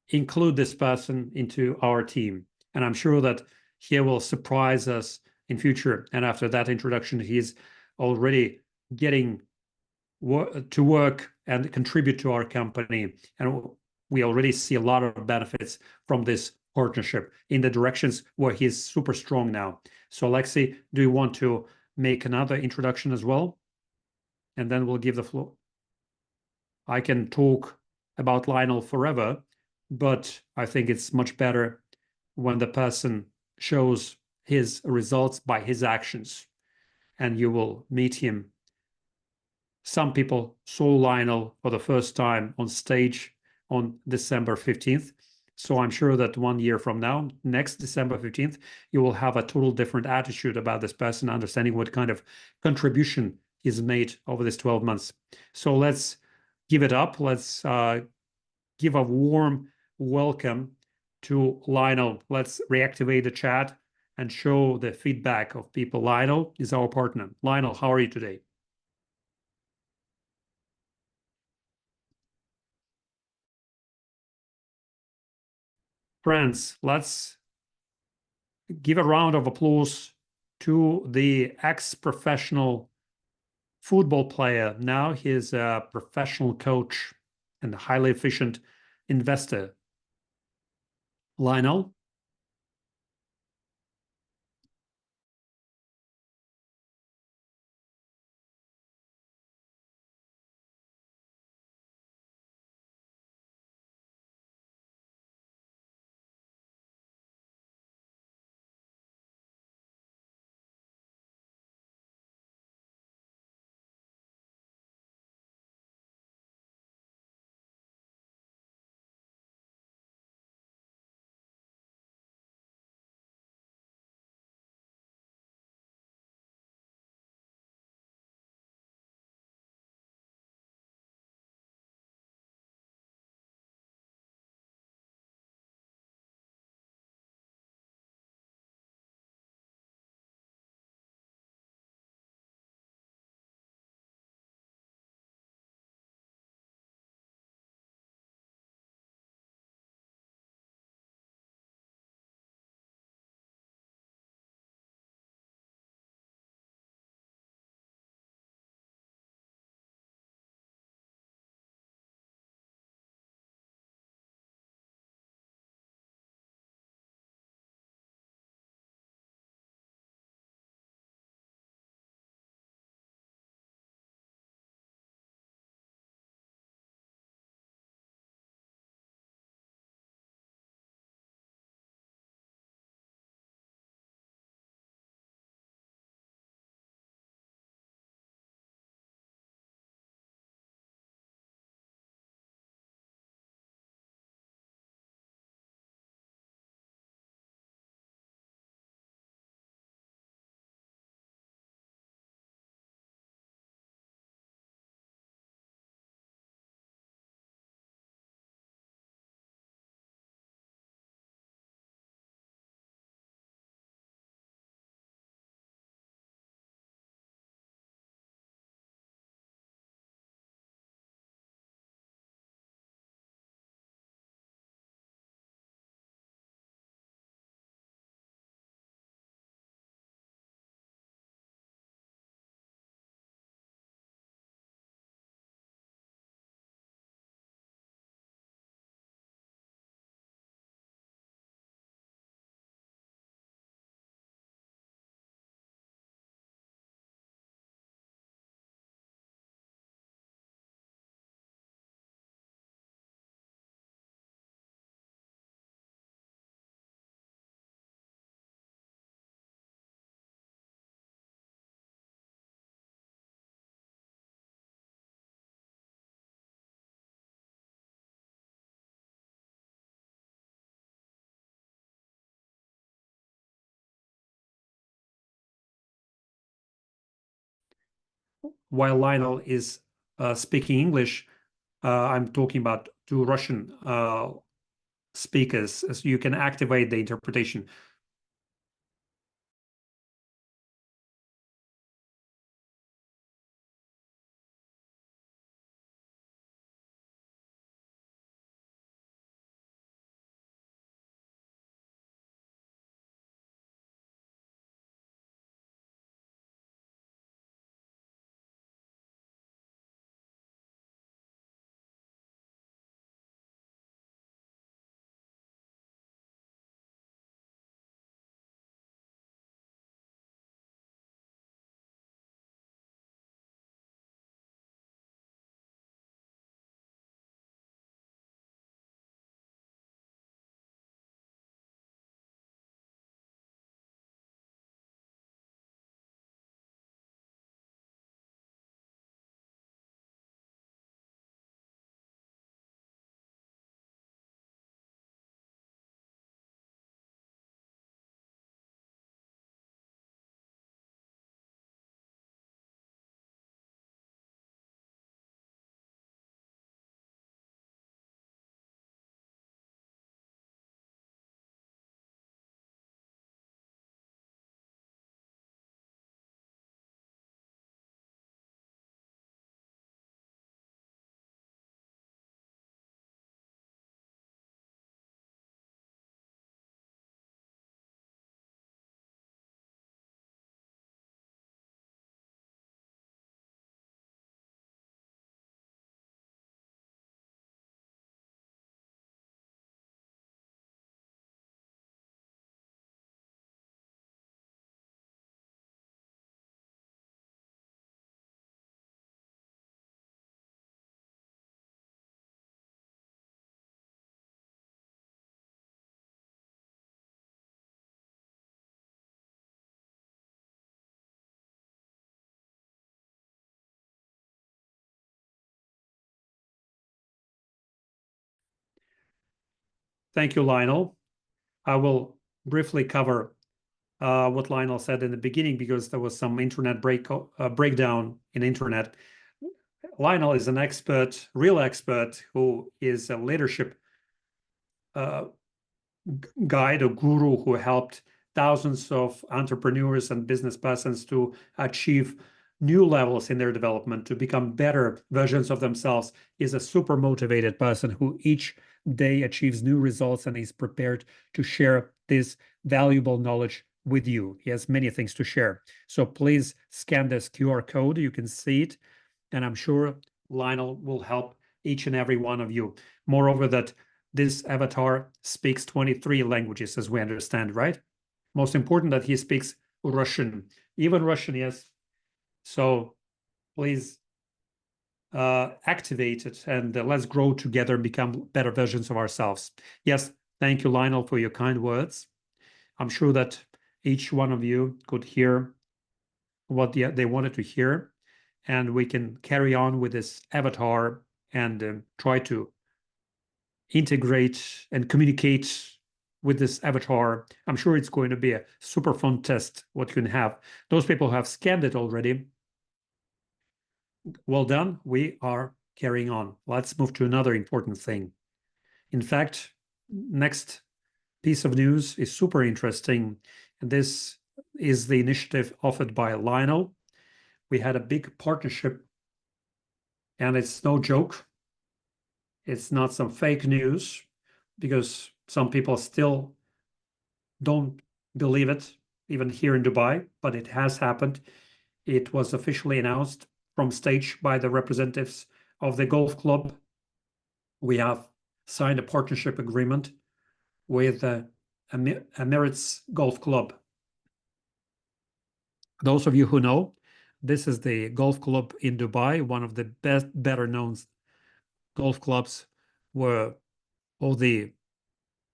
include this person into our team. And I'm sure that he will surprise us in future. And after that introduction, he's already getting to work and contribute to our company. And we already see a lot of benefits from this partnership in the directions where he's super strong now. So, Alexey, do you want to make another introduction as well? And then we'll give the floor. I can talk about Lionel forever, but I think it's much better when the person shows his results by his actions, and you will meet him. Some people saw Lionel for the first time on stage on December 15th. So I'm sure that 1 year from now, next December 15th, you will have a total different attitude about this person, understanding what kind of contribution he's made over this 12 months. So let's give it up. Let's give a warm welcome to Lionel. Let's reactivate the chat and show the feedback of people. Lionel is our partner. Lionel, how are you today? Friends, let's give a round of applause to the ex-professional football player. Now he's a professional coach and a highly efficient investor. Lionel. while Lionel is speaking English, I'm talking about two Russian speakers, so you can activate the interpretation. Thank you, Lionel. I will briefly cover what Lionel said in the beginning because there was some internet breakdown in internet. Lionel is an expert, real expert, who is a leadership uh, guide or guru who helped thousands of entrepreneurs and business persons to achieve new levels in their development, to become better versions of themselves. Is a super motivated person who each day achieves new results and is prepared to share this valuable knowledge with you. He has many things to share. So please scan this QR code. You can see it. And I'm sure Lionel will help each and every one of you. Moreover, that this avatar speaks 23 languages, as we understand, right? Most important that he speaks Russian, even Russian, yes. So please activate it and let's grow together and become better versions of ourselves. Yes, thank you, Lionel, for your kind words. I'm sure that each one of you could hear what they wanted to hear, and we can carry on with this avatar and try to integrate and communicate with this avatar. I'm sure it's going to be a super fun test what you can have. Those people who have scanned it already, well done. We are carrying on. Let's move to another important thing. In fact, next piece of news is super interesting. And this is the initiative offered by Lionel. We had a big partnership, and it's no joke. It's not some fake news because some people still don't believe it, even here in Dubai, but it has happened. It was officially announced from stage by the representatives of the golf club. We have signed a partnership agreement with Emirates Golf Club. Those of you who know, this is the golf club in Dubai, one of the better known golf clubs where all the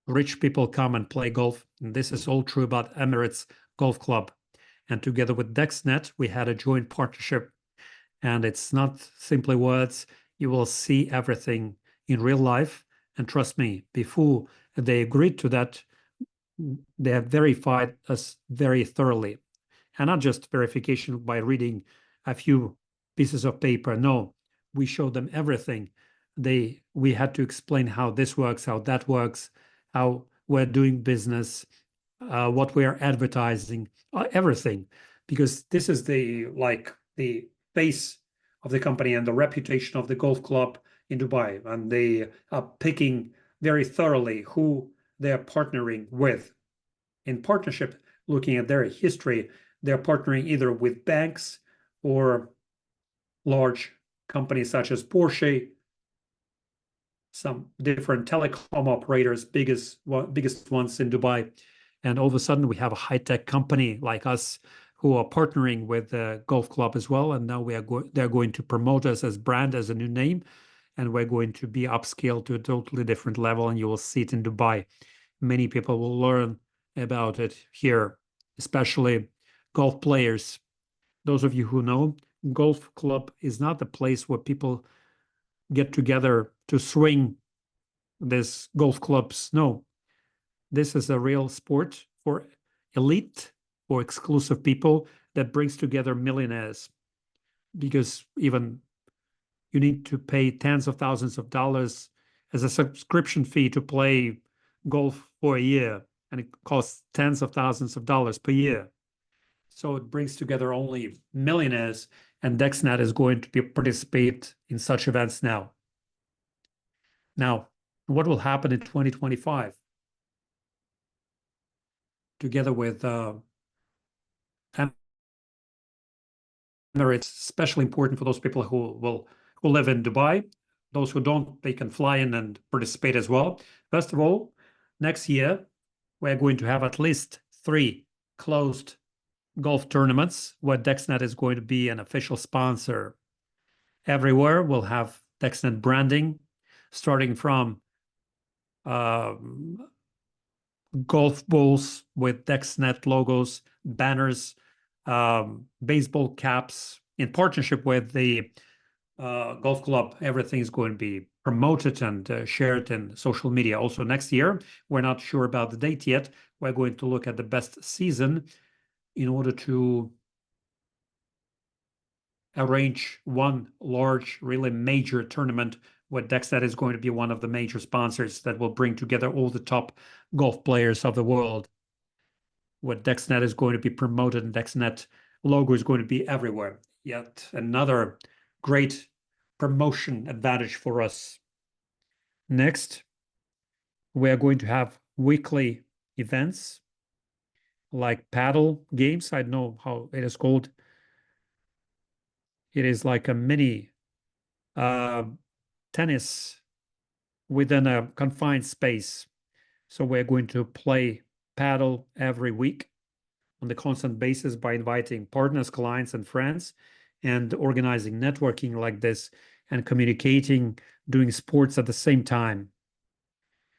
rich people come and play golf. And this is all true about Emirates Golf Club. And together with DexNet, we had a joint partnership. And it's not simply words. You will see everything in real life. And trust me, before they agreed to that, they have verified us very thoroughly. And not just verification by reading a few pieces of paper. No, we showed them everything. We had to explain how this works, how that works, how we're doing business, what we are advertising, everything, because this is the face of the company and the reputation of the golf club in Dubai, and they are picking very thoroughly who they are partnering with. In partnership, looking at their history, they're partnering either with banks or large companies such as Porsche, some different telecom operators, biggest ones in Dubai. And all of a sudden, we have a high-tech company like us who are partnering with the golf club as well. And now they're going to promote us as brand, as a new name, and we're going to be upscaled to a totally different level. And you will see it in Dubai. Many people will learn about it here, especially golf players. Those of you who know, golf club is not the place where people get together to swing these golf clubs. No, this is a real sport for elite or exclusive people that brings together millionaires, because even you need to pay tens of thousands of dollars as a subscription fee to play golf for a year, and it costs tens of thousands of dollars per year. So it brings together only millionaires, and DexNet is going to participate in such events now. Now, what will happen in 2025? Together with Emirates, especially important for those people who live in Dubai. Those who don't, they can fly in and participate as well. First of all, next year, we're going to have at least 3 closed golf tournaments where DexNet is going to be an official sponsor. Everywhere we'll have DexNet branding, starting from golf balls with DexNet logos, banners, baseball caps, in partnership with the golf club. Everything is going to be promoted and shared in social media. Also next year, we're not sure about the date yet. We're going to look at the best season in order to arrange one large, really major tournament where DexNet is going to be one of the major sponsors that will bring together all the top golf players of the world. Where DexNet is going to be promoted, and DexNet logo is going to be everywhere. Yet another great promotion advantage for us. Next, we are going to have weekly events like paddle games. I don't know how it is called. It is like a mini tennis within a confined space. So we're going to play paddle every week on the constant basis by inviting partners, clients, and friends, and organizing networking like this and communicating, doing sports at the same time.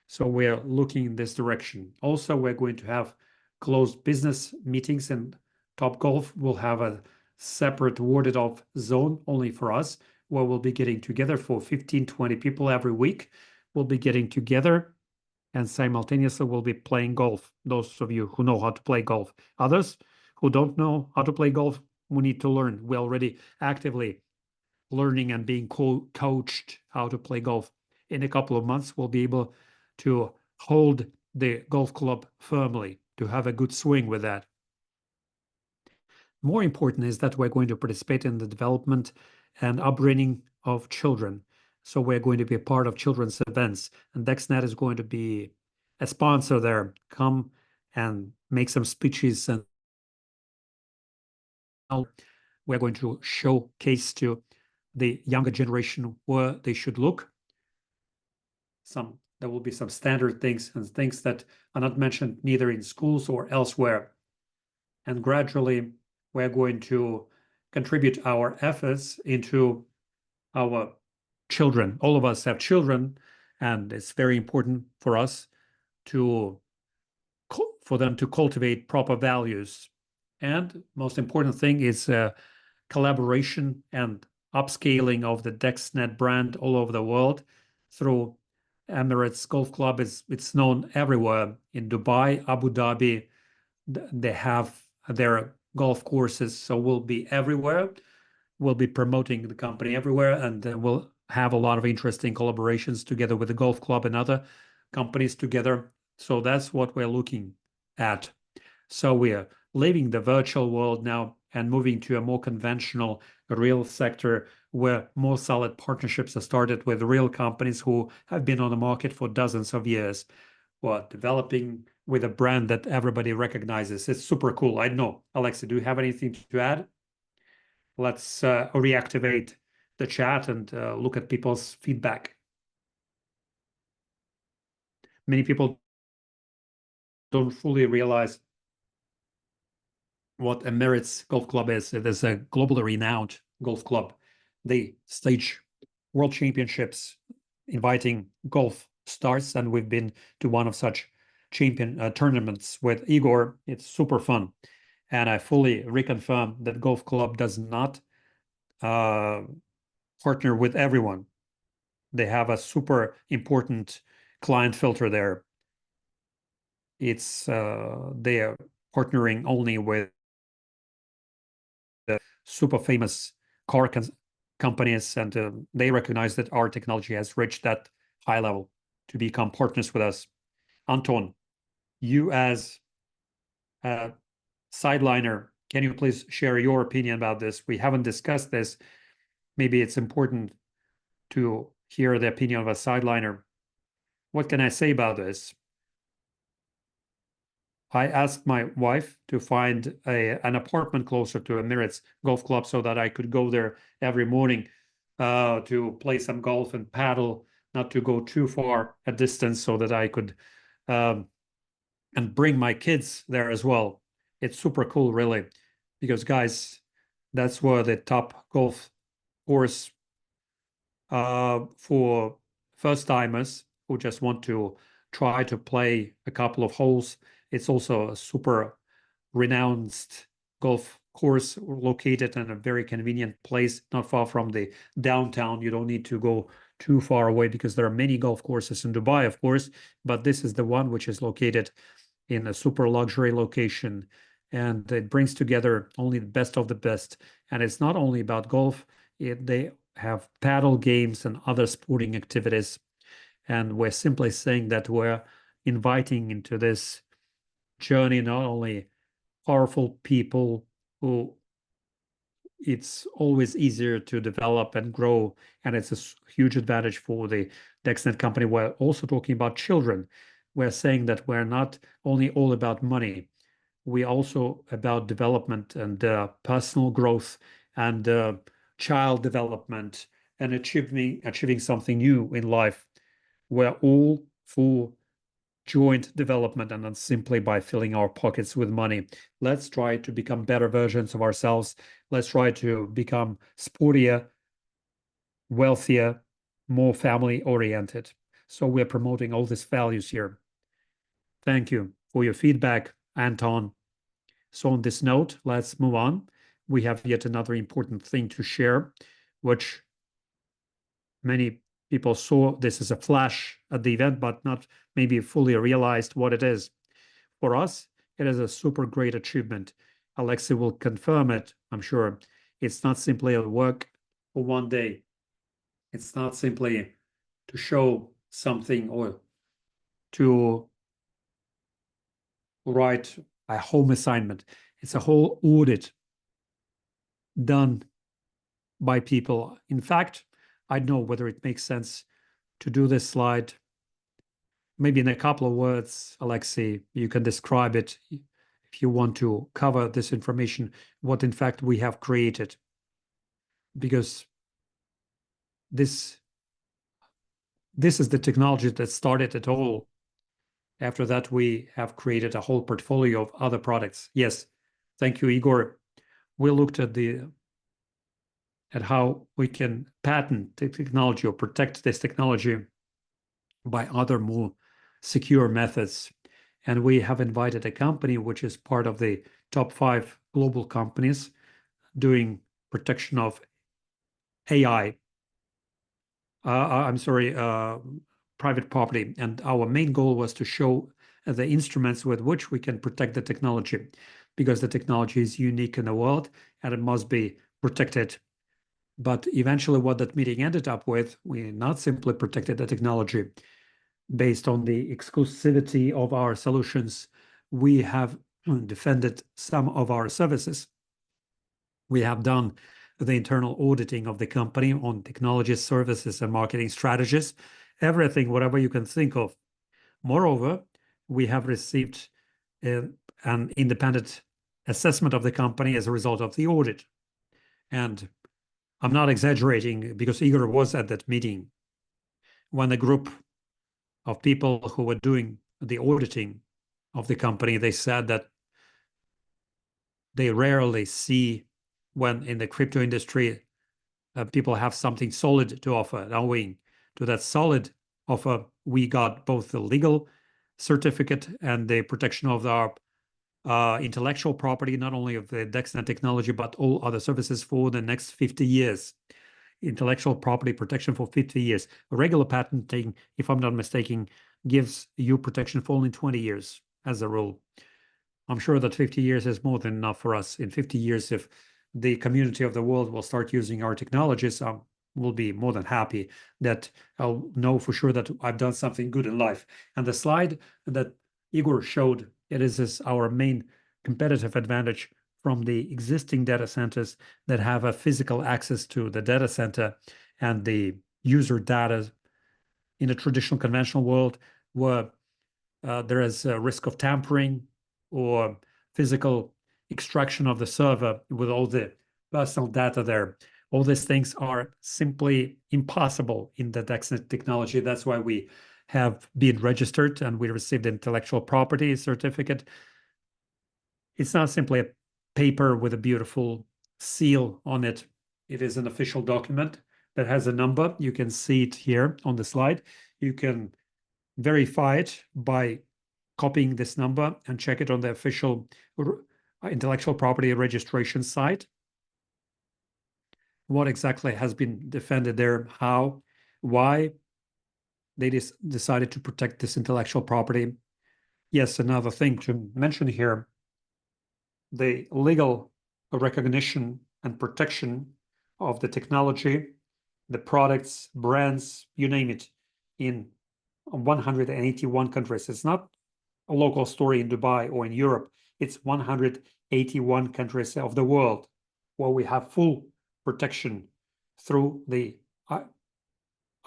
So we're looking in this direction. Also, we're going to have closed business meetings, and Topgolf will have a separate warded off zone only for us, where we'll be getting together for 15, 20 people every week. We'll be getting together and simultaneously we'll be playing golf. Those of you who know how to play golf. Others who don't know how to play golf, we need to learn. We're already actively learning and being coached how to play golf. In a couple of months, we'll be able to hold the golf club firmly, to have a good swing with that. More important is that we're going to participate in the development and upbringing of children. So we're going to be a part of children's events, and DexNet is going to be a sponsor there. Come and make some speeches, and we're going to showcase to the younger generation where they should look. There will be some standard things and things that are not mentioned neither in schools or elsewhere. And gradually, we're going to contribute our efforts into our children. All of us have children, and it's very important for us for them to cultivate proper values. And most important thing is collaboration and upscaling of the DexNet brand all over the world through Emirates Golf Club. It's known everywhere in Dubai, Abu Dhabi. They have their golf courses, so we'll be everywhere. we'll be promoting the company everywhere, and we'll have a lot of interesting collaborations together with the golf club and other companies together. So that's what we're looking at. So we're leaving the virtual world now and moving to a more conventional real sector where more solid partnerships are started with real companies who have been on the market for dozens of years, or developing with a brand that everybody recognizes. It's super cool. I know. Alexey, do you have anything to add? Let's reactivate the chat and look at people's feedback. Many people don't fully realize what Emirates Golf Club is. It is a globally renowned golf club. They stage world championships, inviting golf stars, and we've been to one of such champion tournaments with Igor. It's super fun. And I fully reconfirm that golf club does not partner with everyone. They have a super important client filter there. It's they are partnering only with the super famous car companies, and they recognize that our technology has reached that high level to become partners with us. Anton, you as a sideliner, can you please share your opinion about this? We haven't discussed this. Maybe it's important to hear the opinion of a sideliner. What can I say about this? I asked my wife to find an apartment closer to Emirates Golf Club so that I could go there every morning to play some golf and paddle, not to go too far a distance, so that I could and bring my kids there as well. It's super cool, really, because guys, that's where the top golf course for first timers who just want to try to play a couple of holes. It's also a super renowned golf course located in a very convenient place, not far from the downtown. You don't need to go too far away because there are many golf courses in Dubai, of course, but this is the one which is located in a super luxury location. And it brings together only the best of the best. And it's not only about golf, they have paddle games and other sporting activities. And we're simply saying that we're inviting into this journey not only powerful people who it's always easier to develop and grow, and it's a huge advantage for the DexNet company. We're also talking about children. We're saying that we're not only all about money, we also about development and personal growth and child development and achieving something new in life. We're all for joint development and not simply by filling our pockets with money. Let's try to become better versions of ourselves. Let's try to become sportier, wealthier, more family oriented. So we're promoting all these values here. Thank you for your feedback, Anton. So on this note, let's move on. We have yet another important thing to share, which many people saw this as a flash at the event, but not maybe fully realized what it is. For us, it is a super great achievement. Alexey will confirm it, I'm sure. It's not simply a work for one day. It's not simply to show something or to write a home assignment. It's a whole audit done by people. In fact, I don't know whether it makes sense to do this slide. Maybe in a couple of words, Alexey, you can describe it if you want to cover this information, what in fact we have created. Because this is the technology that started it all. After that, we have created a whole portfolio of other products. Yes, thank you, Igor. We looked at how we can patent the technology or protect this technology by other more secure methods. And we have invited a company which is part of the top 5 global companies doing protection of AI. I'm sorry, private property. And our main goal was to show the instruments with which we can protect the technology, because the technology is unique in the world and it must be protected But eventually what that meeting ended up with, we not simply protected the technology based on the exclusivity of our solutions, we have defended some of our services. We have done the internal auditing of the company on technology, services, and marketing strategies, everything, whatever you can think of. Moreover, we have received an independent assessment of the company as a result of the audit. And I'm not exaggerating because Igor was at that meeting when a group of people who were doing the auditing of the company, they said that they rarely see when in the crypto industry people have something solid to offer. Owing to that solid offer, we got both the legal certificate and the protection of our intellectual property, not only of the DexNet technology, but all other services for the next 50 years. Intellectual property protection for 50 years. A regular patenting, if I'm not mistaken, gives you protection for only 20 years as a rule. I'm sure that 50 years is more than enough for us. In 50 years, if the community of the world will start using our technologies, we'll be more than happy that I'll know for sure that I've done something good in life. And the slide that Igor showed, it is our main competitive advantage from the existing data centers that have a physical access to the data center and the user data in a traditional conventional world where there is a risk of tampering or physical extraction of the server with all the personal data there. All these things are simply impossible in the DexNet technology. That's why we have been registered and we received intellectual property certificate. It's not simply a paper with a beautiful seal on it. It is an official document that has a number. You can see it here on the slide. You can verify it by copying this number and check it on the official intellectual property registration site. What exactly has been defended there, how, why they decided to protect this intellectual property. Yes, another thing to mention here, the legal recognition and protection of the technology, the products, brands, you name it, in 181 countries. It's not a local story in Dubai or in Europe. It's 181 countries of the world where we have full protection through the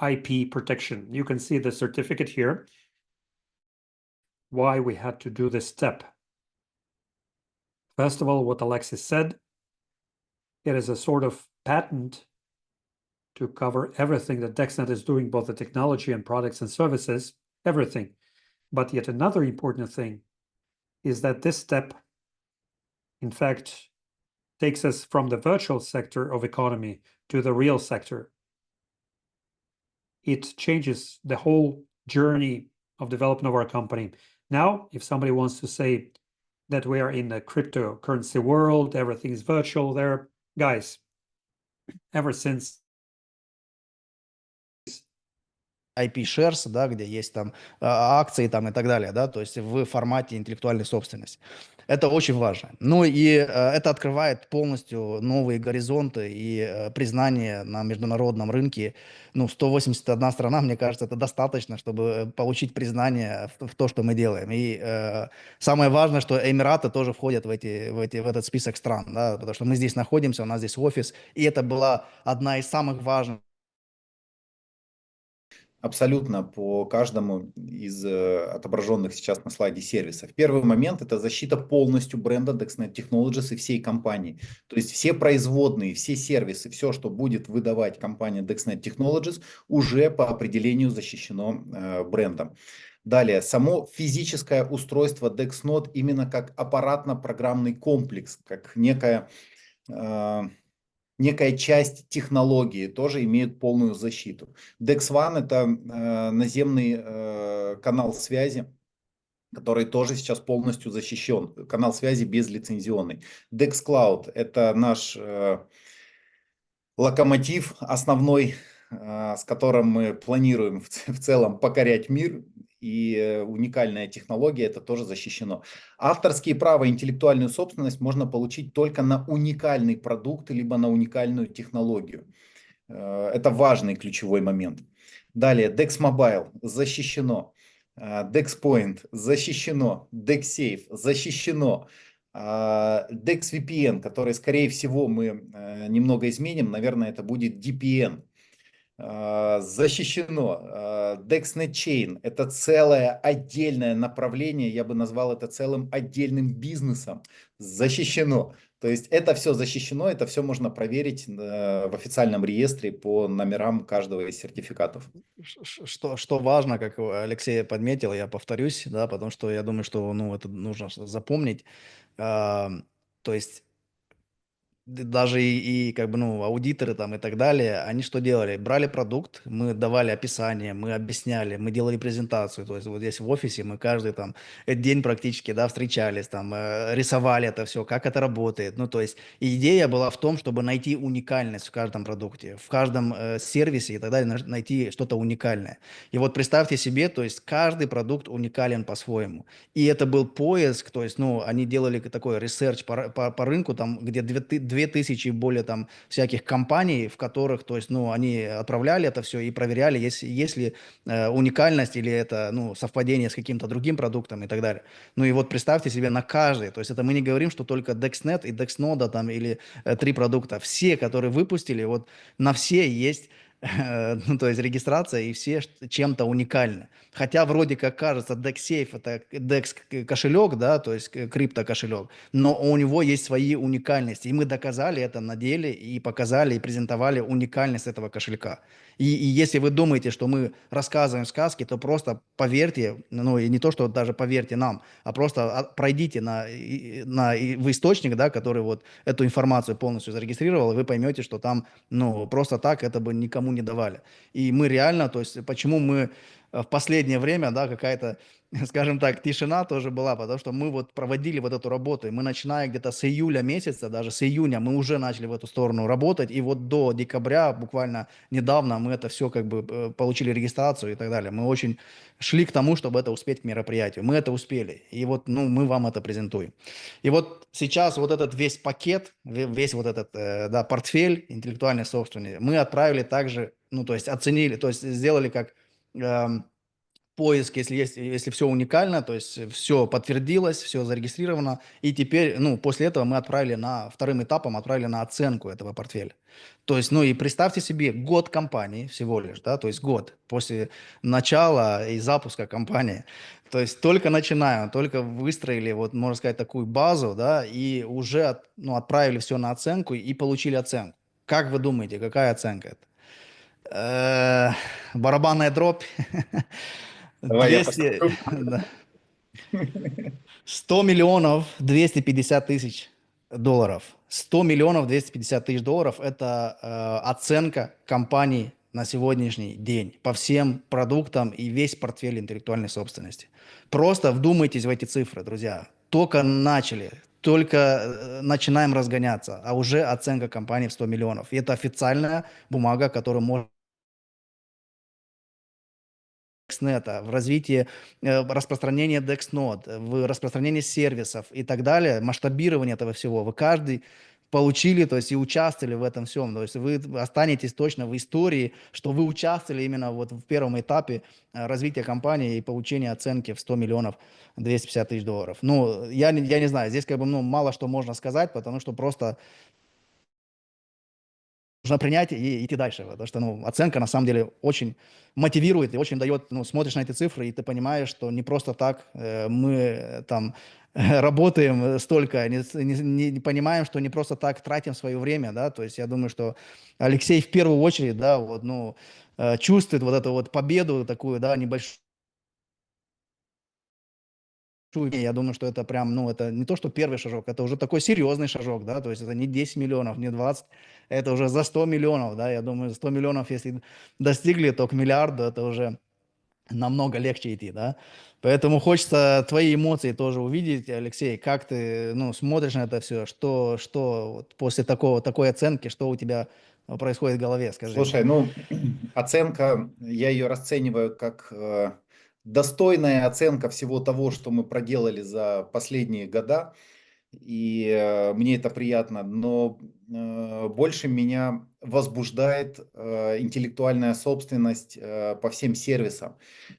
IP protection. You can see the certificate here, why we had to do this step. First of all, what Alexey said, it is a sort of patent to cover everything that DexNet is doing, both the technology and products and services, everything. But yet another important thing is that this step, in fact, takes us from the virtual sector of economy to the real sector. It changes the whole journey of development of our company. Now, if somebody wants to say that we are in a cryptocurrency world, everything is virtual there, guys, ever since IP shares, да, где есть там акции там и так далее, да, то есть в формате интеллектуальной собственности. Это очень важно. Ну и это открывает полностью новые горизонты и признание на международном рынке. Ну, 181 страна, мне кажется, это достаточно, чтобы получить признание в то, что мы делаем. И самое важное, что Эмираты тоже входят в этот список стран, да, потому что мы здесь находимся, у нас здесь офис, и это была одна из самых важных. Абсолютно по каждому из отображенных сейчас на слайде сервисов. Первый момент — это защита полностью бренда DexNet Technologies и всей компании. То есть все производные, все сервисы, все, что будет выдавать компания DexNet Technologies, уже по определению защищено брендом. Далее, само физическое устройство DexNet именно как аппаратно-программный комплекс, как некая часть технологии тоже имеет полную защиту. Dex One — это наземный канал связи, который тоже сейчас полностью защищен. Канал связи безлицензионный. Dex Cloud — это наш локомотив основной, с которым мы планируем в целом покорять мир. и уникальная технология, это тоже защищено. Авторские права и интеллектуальную собственность можно получить только на уникальный продукт, либо на уникальную технологию. Это важный ключевой момент. Далее, Dex Mobile защищено. Dex Point защищено. Dex Safe защищено. Dex VPN, который, скорее всего, мы немного изменим, наверное, это будет DPN. Защищено. DexNet Chain – это целое отдельное направление, я бы назвал это целым отдельным бизнесом. Защищено. То есть это все защищено, это все можно проверить в официальном реестре по номерам каждого из сертификатов. Что важно, как Алексей подметил, я повторюсь, да, потому что я думаю, что ну, это нужно запомнить. То есть даже и как бы, ну, аудиторы там и так далее, они что делали? Брали продукт, мы давали описание, мы объясняли, мы делали презентацию. То есть вот здесь в офисе мы каждый там день практически, да, встречались, там, рисовали это все, как это работает. Ну, то есть идея была в том, чтобы найти уникальность в каждом продукте, в каждом сервисе и так далее, найти что-то уникальное. И вот представьте себе, то есть каждый продукт уникален по-своему. И это был поиск, то есть, ну, они делали такой ресерч по рынку, там, где 2000 более там всяких компаний, в которых, то есть, ну, они отправляли это все и проверяли, есть ли уникальность или это, ну, совпадение с каким-то другим продуктом и так далее. Ну, и вот представьте себе на каждый, то есть, это мы не говорим, что только DexNet и DexNode там или 3 продукта, все, которые выпустили, вот на все есть ну, то есть регистрация, и все чем-то уникальны. Хотя вроде как кажется, DexSafe это Dex кошелек, да, то есть крипто кошелек, но у него есть свои уникальности. И мы доказали это на деле и показали и презентовали уникальность этого кошелька. И если вы думаете, что мы рассказываем сказки, то просто поверьте, ну и не то, что даже поверьте нам, а просто пройдите в источник, да, который вот эту информацию полностью зарегистрировал, и вы поймете, что там, ну, просто так это бы никому не давали. И мы реально, то есть почему мы в последнее время, да, какая-то, скажем так, тишина тоже была, потому что мы вот проводили вот эту работу, и мы, начиная где-то с июля месяца, даже с июня, мы уже начали в эту сторону работать, и вот до декабря, буквально недавно, мы это все как бы получили регистрацию и так далее. Мы очень шли к тому, чтобы это успеть к мероприятию. Мы это успели, и вот, ну, мы вам это презентуем. И вот сейчас вот этот весь пакет, весь вот этот, да, портфель интеллектуальной собственности мы отправили также, ну, то есть оценили, то есть сделали как поиск, если все уникально, то есть все подтвердилось, все зарегистрировано, и теперь, ну, после этого мы вторым этапом отправили на оценку этого портфеля. То есть, ну, и представьте себе, год компании всего лишь, да, то есть год после начала и запуска компании. То есть только начинаем, только выстроили, вот, можно сказать, такую базу, да, и уже, ну, отправили все на оценку и получили оценку. Как вы думаете, какая оценка это? Барабанная дробь. Давай я 200, посмотрю. да. 100 миллионов 250 тысяч долларов. 100 миллионов 250 тысяч долларов – это оценка компании на сегодняшний день по всем продуктам и весь портфель интеллектуальной собственности. Просто вдумайтесь в эти цифры, друзья. Только начали, только начинаем разгоняться, а уже оценка компании в 100 миллионов. И это официальная бумага, которую можно DexNet, в развитии распространения DexNode, в распространении сервисов и так далее, масштабирование этого всего. Вы каждый получили, то есть и участвовали в этом всем. То есть вы останетесь точно в истории, что вы участвовали именно вот в первом этапе развития компании и получения оценки в 100 миллионов 250 тысяч долларов. Ну, я не знаю, здесь как бы, ну, мало что можно сказать, потому что просто нужно принять и идти дальше, потому что, ну, оценка на самом деле очень мотивирует и очень дает, ну, смотришь на эти цифры, и ты понимаешь, что не просто так мы там работаем столько, не понимаем, что не просто так тратим свое время, да, то есть я думаю, что Алексей в первую очередь, да, вот, ну, чувствует вот эту вот победу такую, да, небольшую. Я думаю, что это прям, ну, это не то, что первый шажок, это уже такой серьезный шажок, да, то есть это не 10 миллионов, не 20, это уже за 100 миллионов, да, я думаю, 100 миллионов, если достигли, то к миллиарду это уже намного легче идти, да. Поэтому хочется твои эмоции тоже увидеть, Алексей, как ты, ну, смотришь на это все, что вот после такой оценки, что у тебя происходит в голове, скажи мне. Слушай, ну, оценка, я ее расцениваю как достойная оценка всего того, что мы проделали за последние года, и мне это приятно, но больше меня возбуждает интеллектуальная собственность по всем сервисам.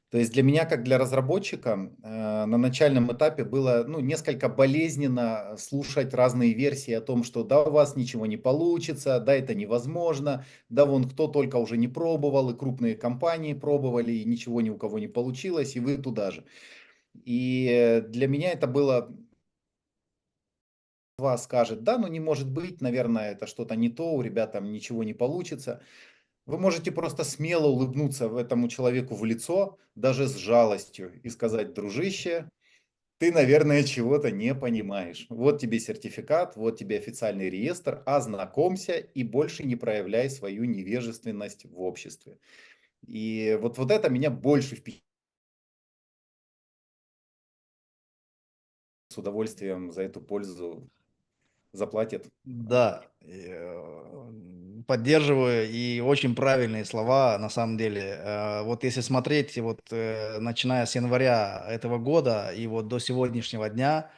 То есть для меня, как для разработчика, на начальном этапе было несколько болезненно слушать разные версии о том, что да, у вас ничего не получится, да, это невозможно, да, вон кто только уже не пробовал, и крупные компании пробовали, и ничего ни у кого не получилось, и вы туда же. И для меня это было вас скажет, да, ну не может быть, наверное, это что-то не то, у ребят там ничего не получится. Вы можете просто смело улыбнуться этому человеку в лицо, даже с жалостью, и сказать, дружище, ты, наверное, чего-то не понимаешь. Вот тебе сертификат, вот тебе официальный реестр, ознакомься и больше не проявляй свою невежественность в обществе. И вот это меня больше впечатляет. С удовольствием за эту пользу заплатят. Да, поддерживаю, и очень правильные слова, на самом деле. Вот если смотреть, вот начиная с января этого года и вот до сегодняшнего дня,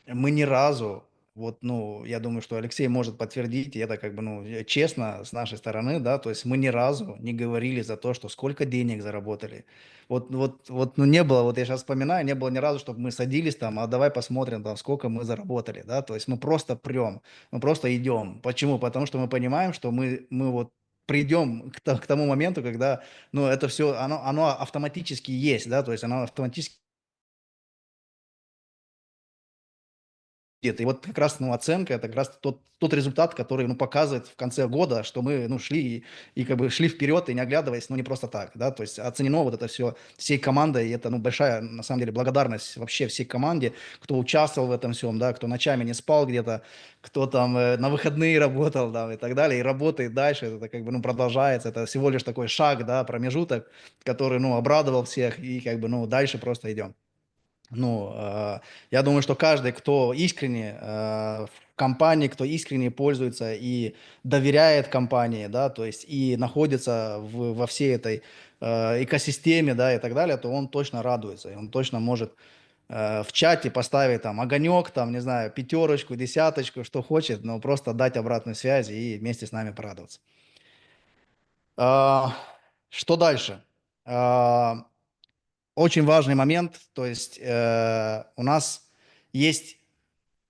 мы ни разу, вот, ну, я думаю, что Алексей может подтвердить, и это как бы, ну, честно с нашей стороны, да, то есть мы ни разу не говорили за то, что сколько денег заработали. Вот, ну, не было, вот я сейчас вспоминаю, не было ни разу, чтобы мы садились там, а давай посмотрим там, сколько мы заработали, да, то есть мы просто прем, мы просто идем. Почему? Потому что мы понимаем, что мы вот придем к тому моменту, когда, ну, это все, оно автоматически есть, да, то есть оно автоматически. И вот как раз, ну, оценка — это как раз тот результат, который, ну, показывает в конце года, что мы, ну, шли и как бы шли вперед, и не оглядываясь, ну, не просто так, да, то есть оценено вот это все всей командой, и это, ну, большая, на самом деле, благодарность вообще всей команде, кто участвовал в этом всем, да, кто ночами не спал где-то, кто там на выходные работал, да, и так далее, и работает дальше, это как бы, ну, продолжается, это всего лишь такой шаг, да, промежуток, который, ну, обрадовал всех, и как бы, ну, дальше просто идем. Ну, я думаю, что каждый, кто искренне в компании, кто искренне пользуется и доверяет компании, да, то есть и находится во всей этой экосистеме, да, и так далее, то он точно радуется, и он точно может в чате поставить там огонек, там, не знаю, пятерочку, десяточку, что хочет, но просто дать обратную связь и вместе с нами порадоваться. А, Что дальше? А, Очень важный момент, то есть у нас есть,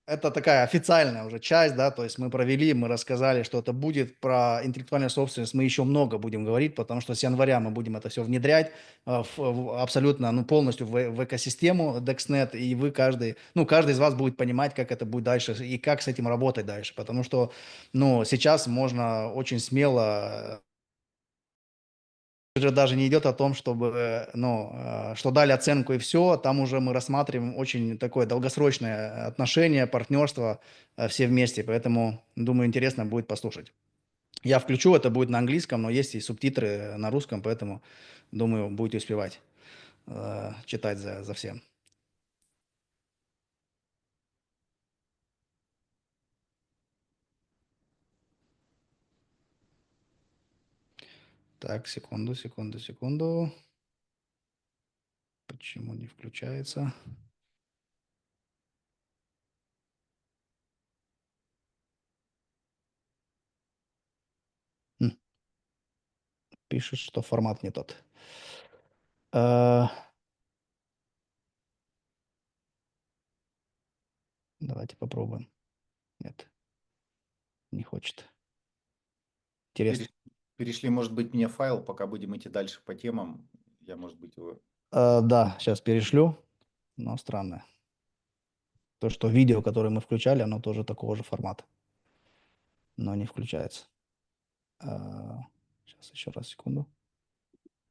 это такая официальная уже часть, да, то есть мы провели, мы рассказали, что это будет про интеллектуальную собственность, мы еще много будем говорить, потому что с января мы будем это все внедрять абсолютно, ну, полностью в экосистему DexNet, и вы каждый, ну, каждый из вас будет понимать, как это будет дальше и как с этим работать дальше, потому что, ну, сейчас можно очень смело же даже не идет о том, чтобы, ну, что дали оценку и все, там уже мы рассматриваем очень такое долгосрочное отношение, партнерство все вместе, поэтому, думаю, интересно будет послушать. Я включу, это будет на английском, но есть и субтитры на русском, поэтому, думаю, будете успевать читать за всем. Так, секунду, секунду, секунду. Почему не включается? М, Пишет, что формат не тот. Э, Давайте попробуем. Нет, не хочет. Интересно. Перешли, может быть, мне файл, пока будем идти дальше по темам. Я, может быть, его... Да, сейчас перешлю, но странно. То, что видео, которое мы включали, оно тоже такого же формата, но не включается. Сейчас еще раз, секунду.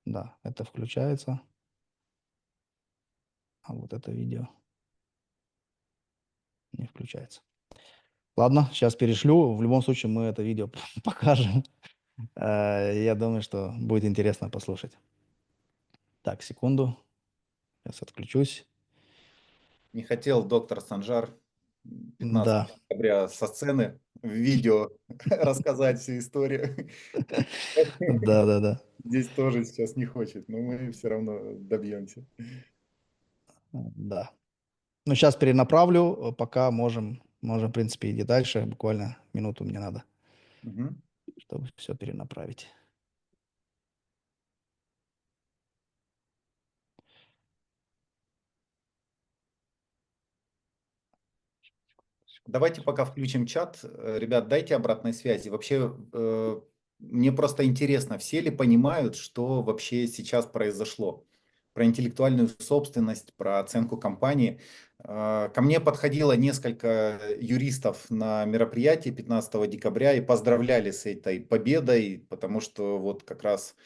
Да, это включается, а вот это видео не включается. Ладно, сейчас перешлю. В любом случае мы это видео покажем. Я думаю, что будет интересно послушать. Так, секунду. Сейчас отключусь. Не хотел доктор Санжар 15 Да, декабря со сцены в видео рассказать всю историю. да, да, да. здесь тоже сейчас не хочет, но мы все равно добьемся. Да. Ну, сейчас перенаправлю, пока можем, в принципе, идти дальше. Буквально минуту мне надо, Мгм. чтобы все перенаправить. Давайте пока включим чат. Ребят, дайте обратной связи. Вообще, мне просто интересно, все ли понимают, что вообще сейчас произошло? Про интеллектуальную собственность, про оценку компании. Ко мне подходило несколько юристов на мероприятии 15 декабря и поздравляли с этой победой, потому что вот как раз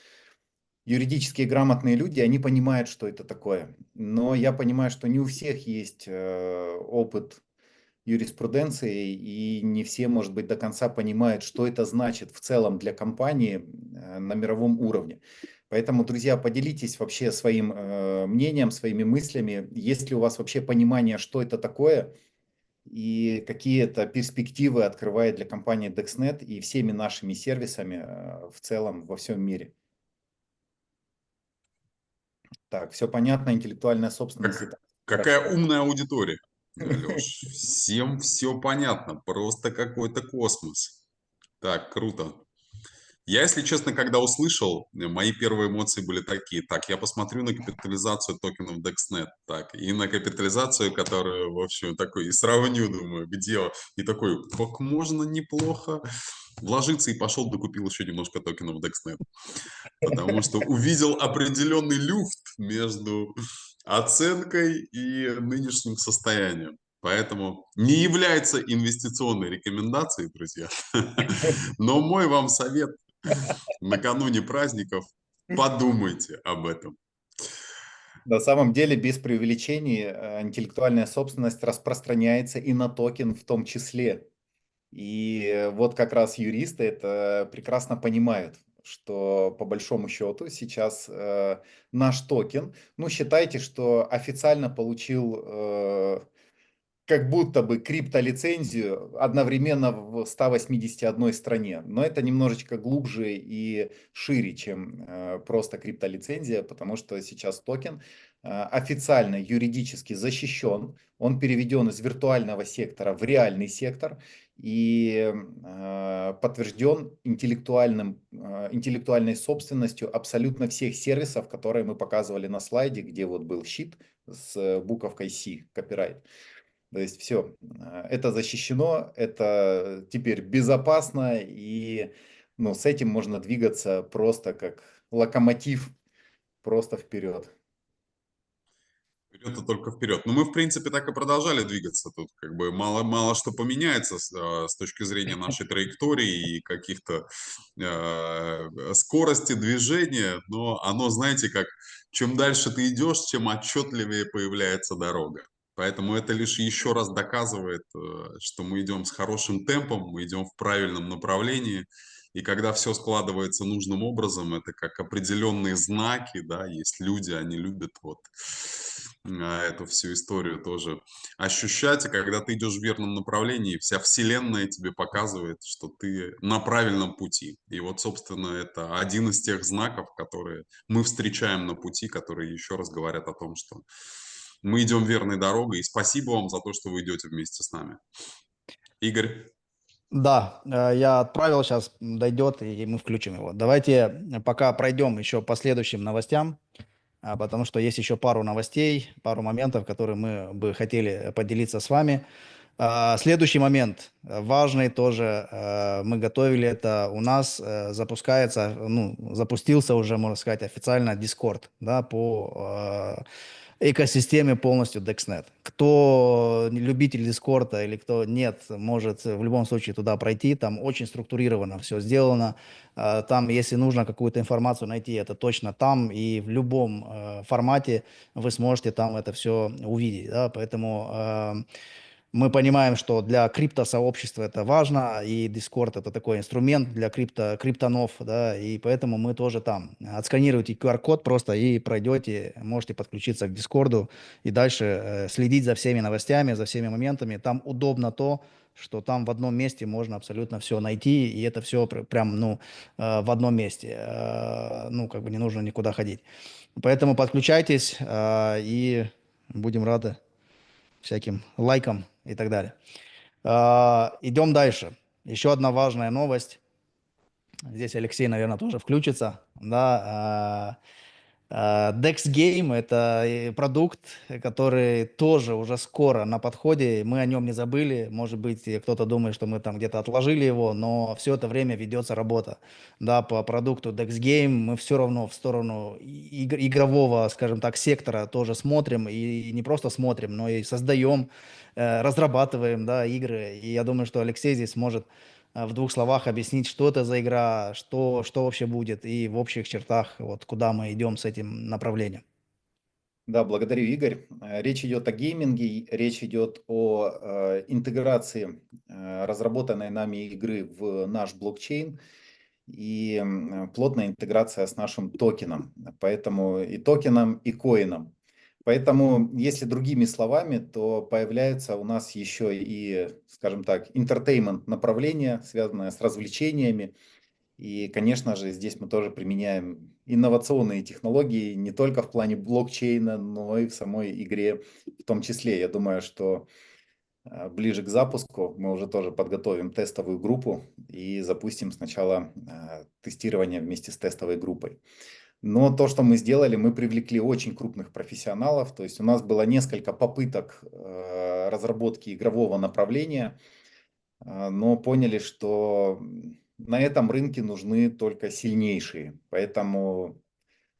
юридически грамотные люди, они понимают, что это такое. Но я понимаю, что не у всех есть опыт юриспруденции, и не все, может быть, до конца понимают, что это значит в целом для компании на мировом уровне. Поэтому, друзья, поделитесь вообще своим мнением, своими мыслями. Есть ли у вас вообще понимание, что это такое, и какие это перспективы открывает для компании DexNet и всеми нашими сервисами в целом во всем мире? Так, все понятно, интеллектуальная собственность. Какая Хорошо. умная аудитория, Леш. Всем все понятно. Просто какой-то космос. Так, круто. Я, если честно, когда услышал, мои первые эмоции были такие. Так, я посмотрю на капитализацию токенов DexNet. Так, и на капитализацию, которую, в общем, такой, и сравню, думаю, где. И такой, как можно неплохо вложиться. И пошел, докупил еще немножко токенов DexNet. Потому что увидел определенный люфт между оценкой и нынешним состоянием. Поэтому не является инвестиционной рекомендацией, друзья. Но мой вам совет накануне праздников, подумайте об этом. На самом деле, без преувеличений, интеллектуальная собственность распространяется и на токен в том числе. И вот как раз юристы это прекрасно понимают, что по большому счету сейчас наш токен, ну считайте, что официально получил как будто бы криптолицензию одновременно в 181 стране. Но это немножечко глубже и шире, чем просто криптолицензия, потому что сейчас токен официально юридически защищен. Он переведен из виртуального сектора в реальный сектор и подтвержден интеллектуальной собственностью абсолютно всех сервисов, которые мы показывали на слайде, где вот был щит с буковкой C, copyright. То есть все, это защищено, это теперь безопасно, и ну, с этим можно двигаться просто как локомотив, просто вперед. Вперед и только вперед. Но мы, в принципе, так и продолжали двигаться. Тут как бы мало что поменяется с точки зрения нашей траектории и каких-то скорости движения. Но оно, знаете, как чем дальше ты идешь, тем отчетливее появляется дорога. Поэтому это лишь еще раз доказывает, что мы идем с хорошим темпом, мы идем в правильном направлении. И когда все складывается нужным образом, это как определенные знаки, да, есть люди, они любят вот эту всю историю тоже ощущать. И когда ты идешь в верном направлении, вся вселенная тебе показывает, что ты на правильном пути. И вот, собственно, это один из тех знаков, которые мы встречаем на пути, которые еще раз говорят о том, что мы идем верной дорогой. И спасибо вам за то, что вы идете вместе с нами. Игорь. Да, я отправил, сейчас дойдет, и мы включим его. Давайте пока пройдем еще по следующим новостям, потому что есть еще пару новостей, пару моментов, которые мы бы хотели поделиться с вами. Следующий момент, важный тоже, мы готовили это, у нас запускается, ну, запустился уже, можно сказать, официально Discord, да, по экосистеме полностью DexNet. Кто любитель Дискорда или кто нет, может в любом случае туда пройти. Там очень структурировано все сделано. Там, если нужно какую-то информацию найти, это точно там. И в любом формате вы сможете там это все увидеть. Да? Поэтому Мы понимаем, что для криптосообщества это важно, и Discord это такой инструмент для криптонов, да, и поэтому мы тоже там. Отсканируйте QR-код просто и пройдете, можете подключиться к Discord и дальше следить за всеми новостями, за всеми моментами. Там удобно то, что там в одном месте можно абсолютно все найти, и это все прям, ну, в одном месте. Ну, как бы не нужно никуда ходить. Поэтому подключайтесь, и будем рады всяким лайкам и так далее. Идем дальше. Еще одна важная новость. Здесь Алексей, наверное, тоже включится. Да, Dex Game– это продукт, который тоже уже скоро на подходе. Мы о нем не забыли. Может быть, кто-то думает, что мы там где-то отложили его, но все это время ведется работа. Да, по продукту Dex Game мы все равно в сторону игрового, скажем так, сектора тоже смотрим. И не просто смотрим, но и создаем, разрабатываем, да, игры. И я думаю, что Алексей здесь может в двух словах объяснить, что это за игра, что вообще будет, и в общих чертах, вот куда мы идем с этим направлением. Да, благодарю, Игорь. Речь идет о гейминге, речь идет о интеграции разработанной нами игры в наш блокчейн и плотная интеграция с нашим токеном, поэтому и токеном, и коином. Поэтому, если другими словами, то появляется у нас еще и, скажем так, entertainment направление, связанное с развлечениями. И, конечно же, здесь мы тоже применяем инновационные технологии не только в плане блокчейна, но и в самой игре в том числе. Я думаю, что ближе к запуску мы уже тоже подготовим тестовую группу и запустим сначала тестирование вместе с тестовой группой. Но то, что мы сделали, мы привлекли очень крупных профессионалов. То есть у нас было несколько попыток разработки игрового направления, но поняли, что на этом рынке нужны только сильнейшие. Поэтому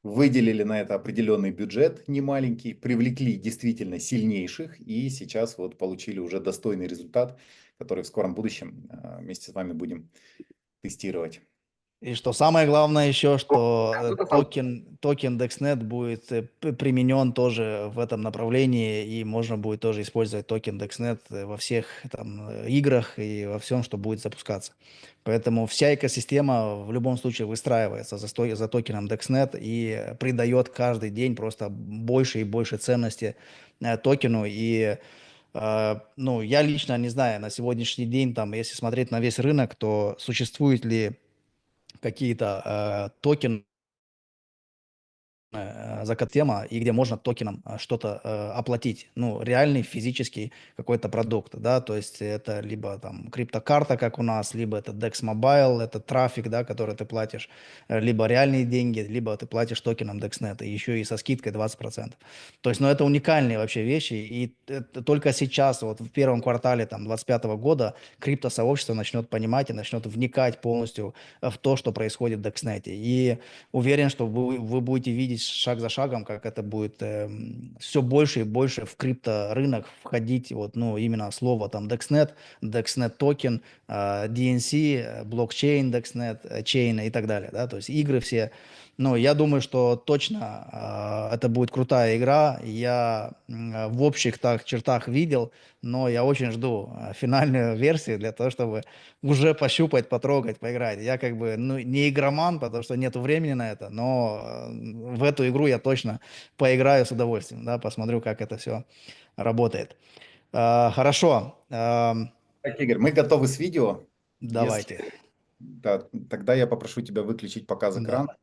выделили на это определенный бюджет немаленький, привлекли действительно сильнейших и сейчас вот получили уже достойный результат, который в скором будущем вместе с вами будем тестировать. И что самое главное еще, что токен DexNet будет применен тоже в этом направлении, и можно будет тоже использовать токен DexNet во всех там играх и во всем, что будет запускаться. Поэтому вся экосистема в любом случае выстраивается за токеном DexNet и придает каждый день просто больше и больше ценности токену. И ну, я лично не знаю, на сегодняшний день, там, если смотреть на весь рынок, то существует ли какие-то токены, тема, и где можно токеном что-то оплатить. Ну, реальный физический какой-то продукт, да, то есть это либо там криптокарта, как у нас, либо это Dex Mobile, это трафик, да, который ты платишь, либо реальные деньги, либо ты платишь токеном DexNet, и еще и со скидкой 20%. То есть, ну, это уникальные вообще вещи, и только сейчас, вот в первом квартале там 2025 года, криптосообщество начнет понимать и начнет вникать полностью в то, что происходит в DexNet. И уверен, что вы будете видеть шаг за шагом, как это будет все больше и больше в крипторынок входить, вот, ну, именно слово там DexNet, DexNet токен, DNC, блокчейн DexNet, чейн и так далее, да, то есть игры все. Но я думаю, что точно это будет крутая игра. Я в общих так чертах видел, но я очень жду финальную версию для того, чтобы уже пощупать, потрогать, поиграть. Я как бы, ну, не игроман, потому что нету времени на это, но в эту игру я точно поиграю с удовольствием, да, посмотрю, как это все работает. Хорошо, Так, Игорь, мы готовы с видео. Если давайте, да, тогда я попрошу тебя выключить показ да, экрана,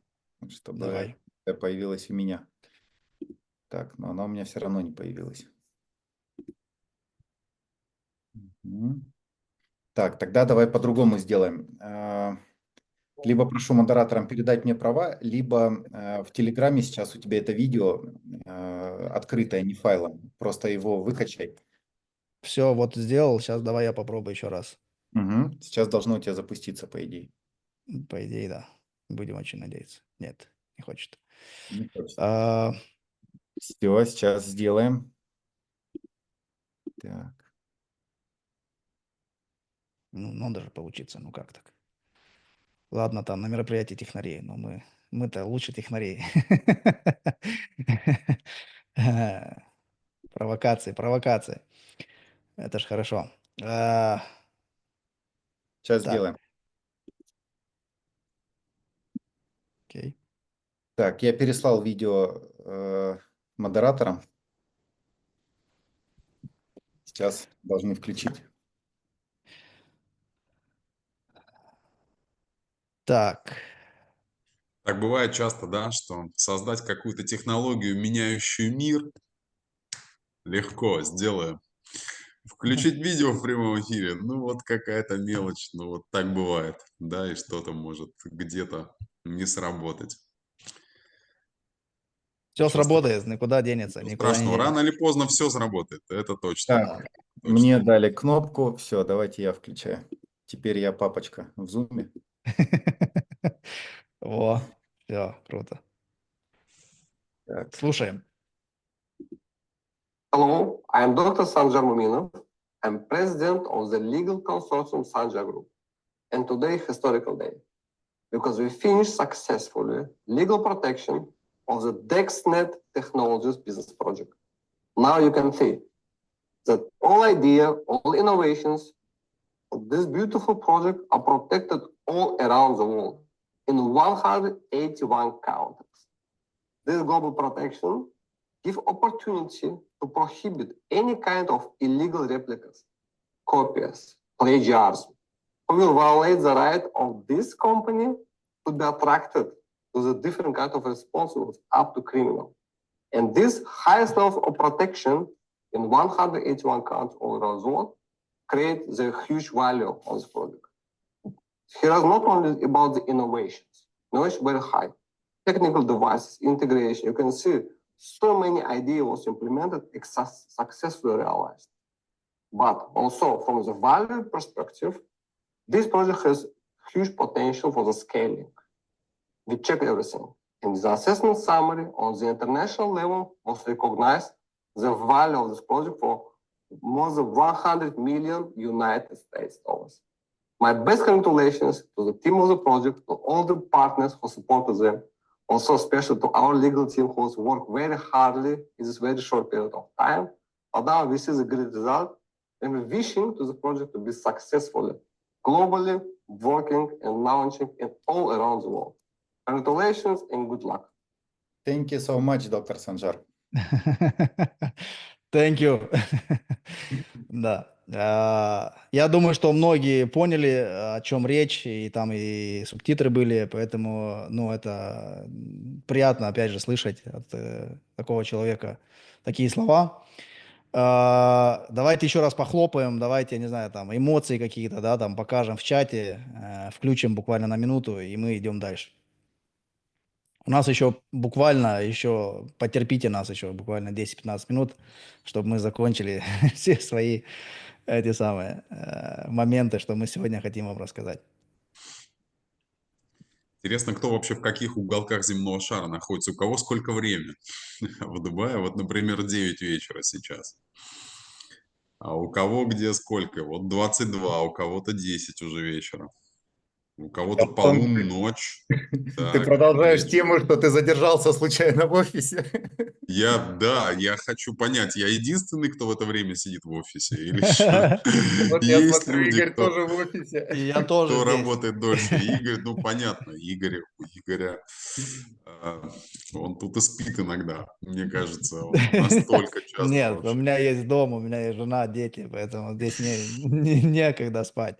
чтобы давай. это появилось у меня. Так, но она у меня все равно не появилась. Мгм. Так, тогда давай по-другому сделаем. Либо прошу модераторам передать мне права, либо в Телеграме сейчас у тебя это видео открытое, не файлом. Просто его выкачай. Все, вот сделал, сейчас давай я попробую еще раз. Мгм. Сейчас должно у тебя запуститься, по идее. По идее, да. Будем очень надеяться. Нет, не хочет. Не хочет. А, Все, сейчас сделаем. Так. ну, надо же получиться, ну как так? Ладно, там на мероприятии технарей, но мы-то лучше технарей. Провокации, провокации. Это ж хорошо. Сейчас Так, сделаем. окей. Так, я переслал видео модераторам. Сейчас должны включить. Так, Так бывает часто, да, что создать какую-то технологию, меняющую мир, легко сделаем. Включить видео в прямом эфире, ну вот какая-то мелочь, ну вот так бывает, да, и что-то может где-то не сработать. все Ничего сработает, никуда денется, Ничего никуда не страшного, рано денется. или поздно все сработает, это точно. Так, Точно. мне дали кнопку. Все, давайте я включаю. Теперь я папочка в зуме. О, все, круто. Так. Слушаем. Hello, I am Dr. Sanjar Muminov. I'm president of the legal consortium Sanjar Group. And today, historical day, because we finished successfully legal protection of the DexNet Technologies business project. Now you can see that all idea, all innovations of this beautiful project are protected all around the world in 181 countries. This global protection give opportunity to prohibit any kind of illegal replicas, copies, plagiarism, who will violate the right of this company to be attracted to the different kind of responsibilities up to criminal. And this highest level of protection in 181 countries all around the world create the huge value of this project. Here is not only about the innovations, innovation very high, technical devices, integration, you can see so many ideas was implemented, successfully realized. But also from the value perspective, this project has huge potential for the scaling. We check everything. And the assessment summary on the international level was recognized the value of this project for more than 100 million United States dollars. My best congratulations to the team of the project, to all the partners who supported them, also special to our legal team who has worked very hardly in this very short period of time. But now this is a great result, and we're wishing to the project to be successfully, globally working and launching in all around the world. Congratulations and good luck. Thank you so much, доктор Санжар. Thank you. Да. Я думаю, что многие поняли, о чем речь, и там и субтитры были, поэтому, ну, это приятно, опять же, слышать от такого человека такие слова. Давайте еще раз похлопаем, давайте, я не знаю, там, эмоции какие-то, да, там, покажем в чате, включим буквально на минуту, и мы идем дальше. У нас еще потерпите нас еще буквально 10-15 минут, чтобы мы закончили все свои эти самые моменты, что мы сегодня хотим вам рассказать. Интересно, кто вообще в каких уголках земного шара находится, у кого сколько времени. В Дубае, вот, например, 9 вечера сейчас. А у кого где сколько? Вот 22, у кого-то 10 уже вечера. У кого-то полночь. Ты продолжаешь тему, что ты задержался случайно в офисе. Я хочу понять, я единственный, кто в это время сидит в офисе? Или что? Вот я Есть смотрю, люди, Игорь тоже в офисе. И я тоже кто здесь. работает дольше. Игорь, ну понятно, у Игоря, он тут и спит иногда, мне кажется, он настолько часто Нет, у вообще. меня есть дом, у меня есть жена, дети, поэтому здесь некогда спать.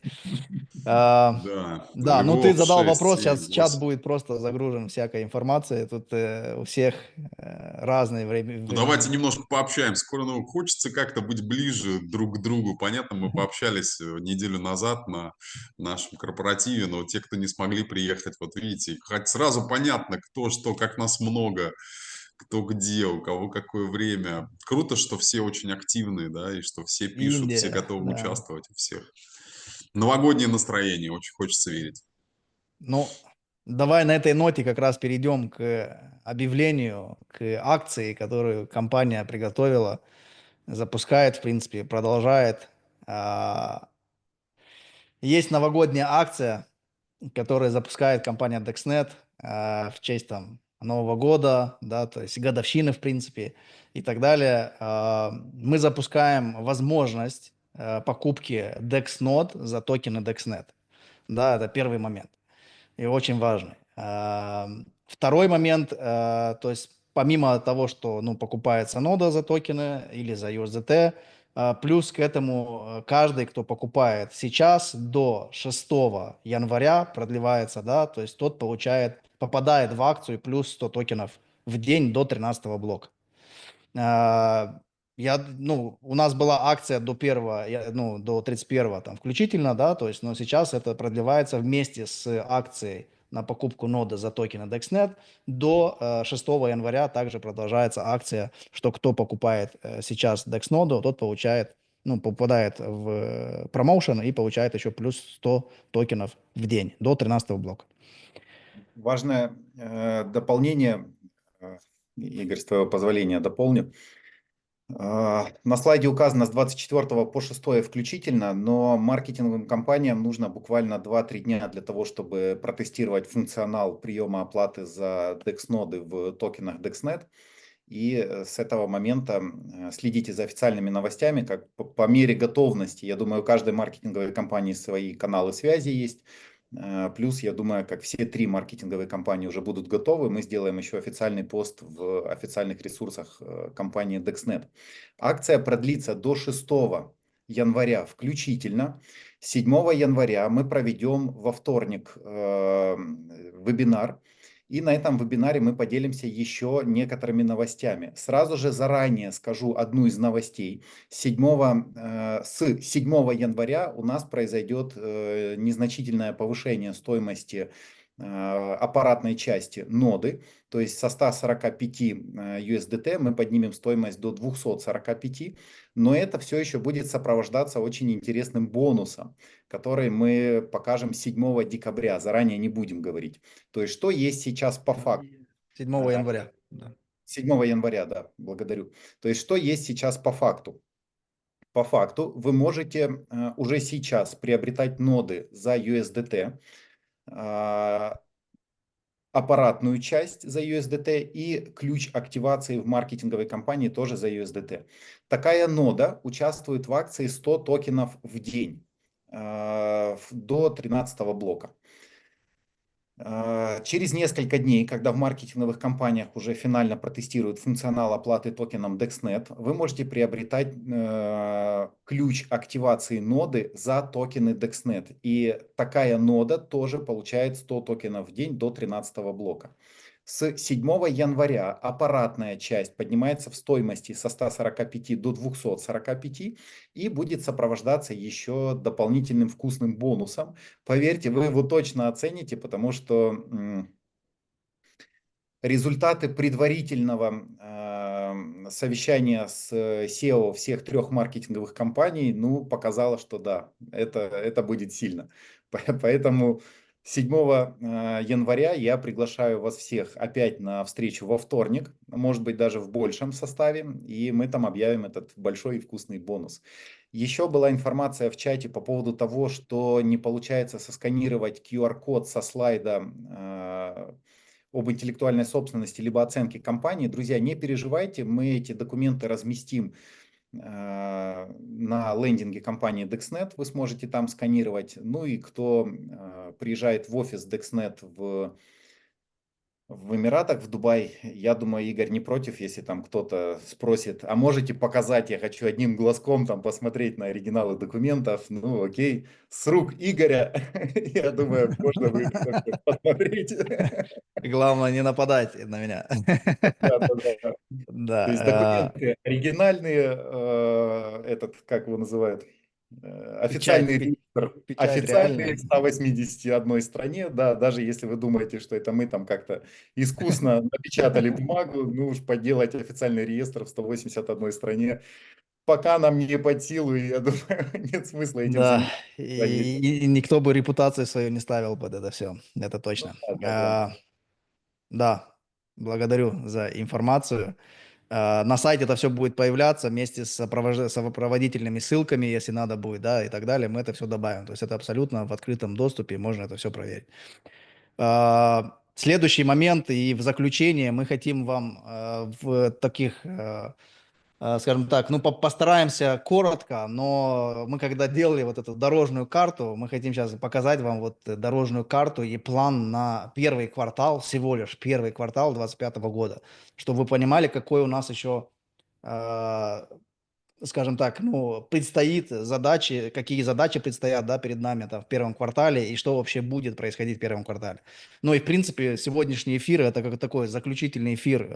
Да, Да, ну ты Львов задал 6, вопрос, 7, сейчас чат 8. будет просто загружен всякой информацией, тут у всех разное время. Ну, давайте немножко пообщаемся. Скоро, ну, хочется как-то быть ближе друг к другу. Понятно, мы пообщались неделю назад на нашем корпоративе, но те, кто не смогли приехать, вот видите, хоть сразу понятно, кто что, как нас много, кто где, у кого какое время. Круто, что все очень активные, да, и что все пишут, все Индия, готовы да. участвовать у всех. Новогоднее настроение, очень хочется верить. Ну, давай на этой ноте как раз перейдем к объявлению, к акции, которую компания приготовила, запускает, в принципе, продолжает. Есть новогодняя акция, которую запускает компания DexNet в честь там Нового года, да, то есть годовщины, в принципе, и так далее. Мы запускаем возможность покупки DexNode за токены DexNet. Да, это первый момент и очень важный. Второй момент, то есть помимо того, что покупается нода за токены или за USDT, плюс к этому каждый, кто покупает сейчас до 6 января, продлевается, да, то есть тот попадает в акцию плюс 100 токенов в день до 13 блока. У нас была акция до 1, до 31 там включительно, да, то есть, но сейчас это продлевается вместе с акцией на покупку ноды за токены DexNet до 6 января также продолжается акция, что кто покупает сейчас DexNode, тот попадает в промоушен и получает еще плюс 100 токенов в день до 13 блока. Важное дополнение, Игорь, с твоего позволения дополню. На слайде указано с 24 по 6 включительно, но маркетинговым компаниям нужно буквально 2-3 дня для того, чтобы протестировать функционал приема оплаты за DEX-ноды в токенах DexNet. И с этого момента следите за официальными новостями, как по мере готовности. Я думаю, у каждой маркетинговой компании свои каналы связи есть. Плюс, я думаю, как все 3 маркетинговые компании уже будут готовы, мы сделаем еще официальный пост в официальных ресурсах компании DexNet. Акция продлится до 6 января включительно. 7 января мы проведем во вторник вебинар. И на этом вебинаре мы поделимся еще некоторыми новостями. Сразу же заранее скажу одну из новостей. С 7 января у нас произойдет незначительное повышение стоимости аппаратной части ноды. То есть со 145 USDT мы поднимем стоимость до 245. Но это все еще будет сопровождаться очень интересным бонусом, который мы покажем 7 декабря. Заранее не будем говорить. То есть что есть сейчас по факту? 7 января. Да. 7 января, да, благодарю. То есть что есть сейчас по факту? По факту вы можете уже сейчас приобретать ноды за USDT, аппаратную часть за USDT и ключ активации в маркетинговой компании тоже за USDT. Такая нода участвует в акции 100 токенов в день до 13 блока. Через несколько дней, когда в маркетинговых компаниях уже финально протестируют функционал оплаты токеном DexNet, вы можете приобретать ключ активации ноды за токены DexNet. И такая нода тоже получает 100 токенов в день до 13 блока. С 7 января аппаратная часть поднимается в стоимости со 145 до 245 и будет сопровождаться еще дополнительным вкусным бонусом. Поверьте, вы его точно оцените, потому что результаты предварительного совещания с SEO всех 3 маркетинговых компаний, показало, что да, это будет сильно. Поэтому 7 января я приглашаю вас всех опять на встречу во вторник, может быть даже в большем составе, и мы там объявим этот большой и вкусный бонус. Еще была информация в чате по поводу того, что не получается сосканировать QR-код со слайда об интеллектуальной собственности либо оценке компании. Друзья, не переживайте, мы эти документы разместим на лендинге компании DexNet, вы сможете там сканировать. Ну и кто приезжает в офис DexNet в Эмиратах, в Дубай, я думаю, Игорь не против, если там кто-то спросит, а можете показать, я хочу одним глазком там посмотреть на оригиналы документов. Ну окей, с рук Игоря, я думаю, можно будет посмотреть. Главное, не нападать на меня. Да. То есть документы оригинальные, как его называют, официальный реестр, печать официальный реальная. в 181 стране, да, даже если вы думаете, что это мы там как-то искусно напечатали бумагу, уж поделать официальный реестр в 181 стране, пока нам не под силу, и я думаю, нет смысла этим Да, заниматься. и никто бы репутацию свою не ставил под это все, это точно. Да. Да, благодарю за информацию. На сайте это все будет появляться вместе с сопроводительными ссылками, если надо будет, да, и так далее. Мы это все добавим. То есть это абсолютно в открытом доступе, можно это все проверить. Следующий момент и в заключение мы хотим вам в таких скажем так, ну, постараемся коротко, но мы когда делали вот эту дорожную карту, мы хотим сейчас показать вам вот дорожную карту и план на первый квартал, всего лишь первый квартал 2025 года, чтобы вы понимали, какой у нас еще, скажем так, ну, предстоит задачи, какие задачи предстоят, да, перед нами там в первом квартале и что вообще будет происходить в первом квартале. Ну и, в принципе, сегодняшний эфир – это как такой заключительный эфир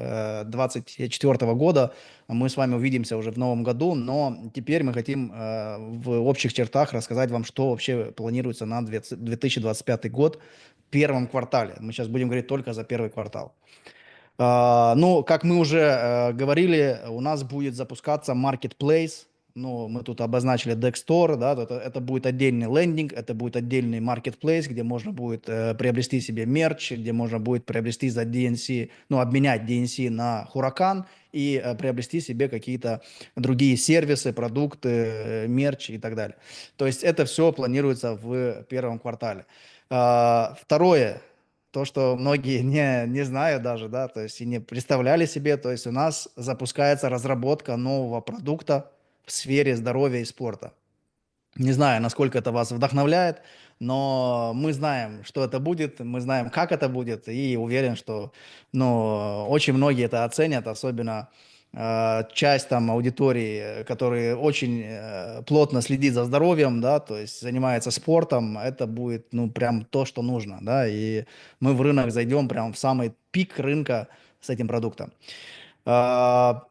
2024 года. Мы с вами увидимся уже в новом году, но теперь мы хотим в общих чертах рассказать вам, что вообще планируется на 2025 год в первом квартале. Мы сейчас будем говорить только за первый квартал. Ну, как мы уже говорили, у нас будет запускаться Marketplace. Ну, мы тут обозначили Dex Store, да, это будет отдельный лендинг, это будет отдельный Marketplace, где можно будет приобрести себе мерч, где можно будет приобрести за DNC, ну, обменять DNC на Huracan и приобрести себе какие-то другие сервисы, продукты, мерч и так далее. То есть это все планируется в первом квартале. Второе, то, что многие не знают даже, да, то есть и не представляли себе, то есть у нас запускается разработка нового продукта в сфере здоровья и спорта. Не знаю, насколько это вас вдохновляет, но мы знаем, что это будет, мы знаем, как это будет, и уверен, что, ну, очень многие это оценят, особенно часть там аудитории, которые очень плотно следит за здоровьем, да, то есть занимается спортом, это будет, ну, прям то, что нужно, да, и мы в рынок зайдем прям в самый пик рынка с этим продуктом. А,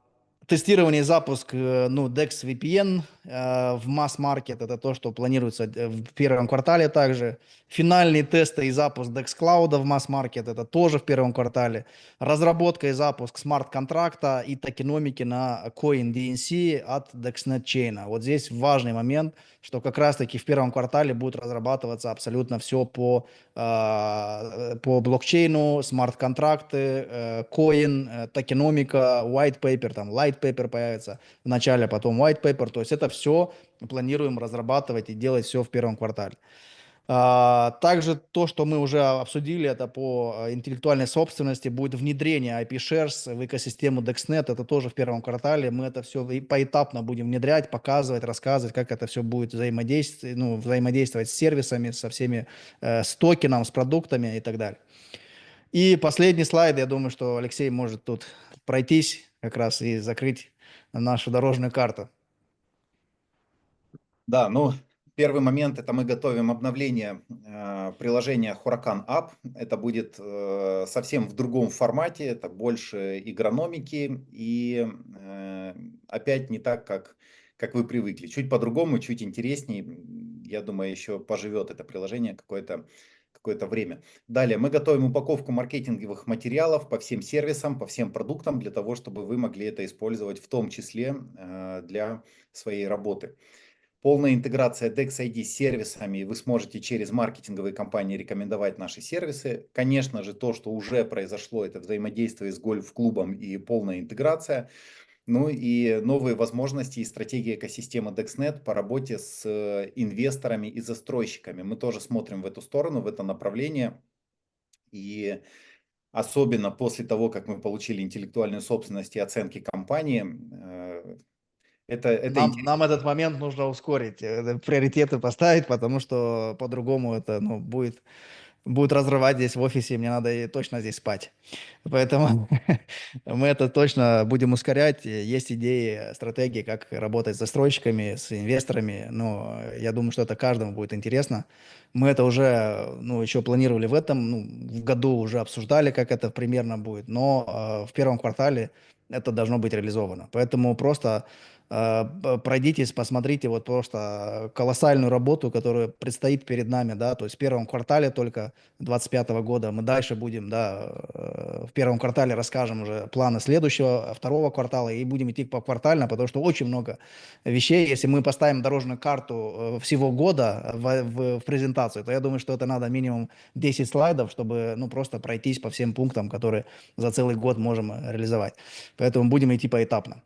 Тестирование и запуск, ну, Dex VPN в масс-маркет, это то, что планируется в первом квартале также. Финальные тесты и запуск Dex Cloud в масс-маркет, это тоже в первом квартале. Разработка и запуск смарт-контракта и токеномики на Coin DNC от DexNet Chain. Вот здесь важный момент, что как раз-таки в первом квартале будет разрабатываться абсолютно все по блокчейну, смарт-контракты, коин, токеномика, white paper, там light paper появится в начале, потом white paper. То есть это все планируем разрабатывать и делать все в первом квартале. Также то, что мы уже обсудили, это по интеллектуальной собственности, будет внедрение IP-shares в экосистему DexNet, это тоже в первом квартале. Мы это все поэтапно будем внедрять, показывать, рассказывать, как это все будет взаимодействовать, ну, взаимодействовать с сервисами, со всеми, с токеном, с продуктами и так далее. И последний слайд, я думаю, что Алексей может тут пройтись как раз и закрыть нашу дорожную карту. Да, ну, первый момент – это мы готовим обновление приложения Huracan App. Это будет совсем в другом формате, это больше игрономики и опять не так, как вы привыкли. Чуть по-другому, чуть интереснее. Я думаю, еще поживет это приложение какое-то время. Далее мы готовим упаковку маркетинговых материалов по всем сервисам, по всем продуктам, для того, чтобы вы могли это использовать в том числе для своей работы. Полная интеграция DexID с сервисами, и вы сможете через маркетинговые компании рекомендовать наши сервисы. Конечно же, то, что уже произошло, это взаимодействие с гольф-клубом и полная интеграция. Ну и новые возможности и стратегия экосистемы DexNet по работе с инвесторами и застройщиками. Мы тоже смотрим в эту сторону, в это направление. И особенно после того, как мы получили интеллектуальную собственность и оценки компании, это Нам этот момент нужно ускорить, приоритеты поставить, потому что по-другому это, ну, будет разрывать здесь в офисе, мне надо точно здесь спать. Поэтому мы это точно будем ускорять. Есть идеи, стратегии, как работать с застройщиками, с инвесторами. Но я думаю, что это каждому будет интересно. Мы это уже, ну, еще планировали в этом, ну, в году уже обсуждали, как это примерно будет. Но в первом квартале это должно быть реализовано. Поэтому просто пройдитесь, посмотрите вот просто колоссальную работу, которая предстоит перед нами, да, то есть в первом квартале только 2025 года. Мы дальше будем, да, в первом квартале расскажем уже планы следующего, второго квартала и будем идти поквартально, потому что очень много вещей. Если мы поставим дорожную карту всего года в презентацию, то я думаю, что это надо минимум 10 слайдов, чтобы, ну, просто пройтись по всем пунктам, которые за целый год можем реализовать. Поэтому будем идти поэтапно.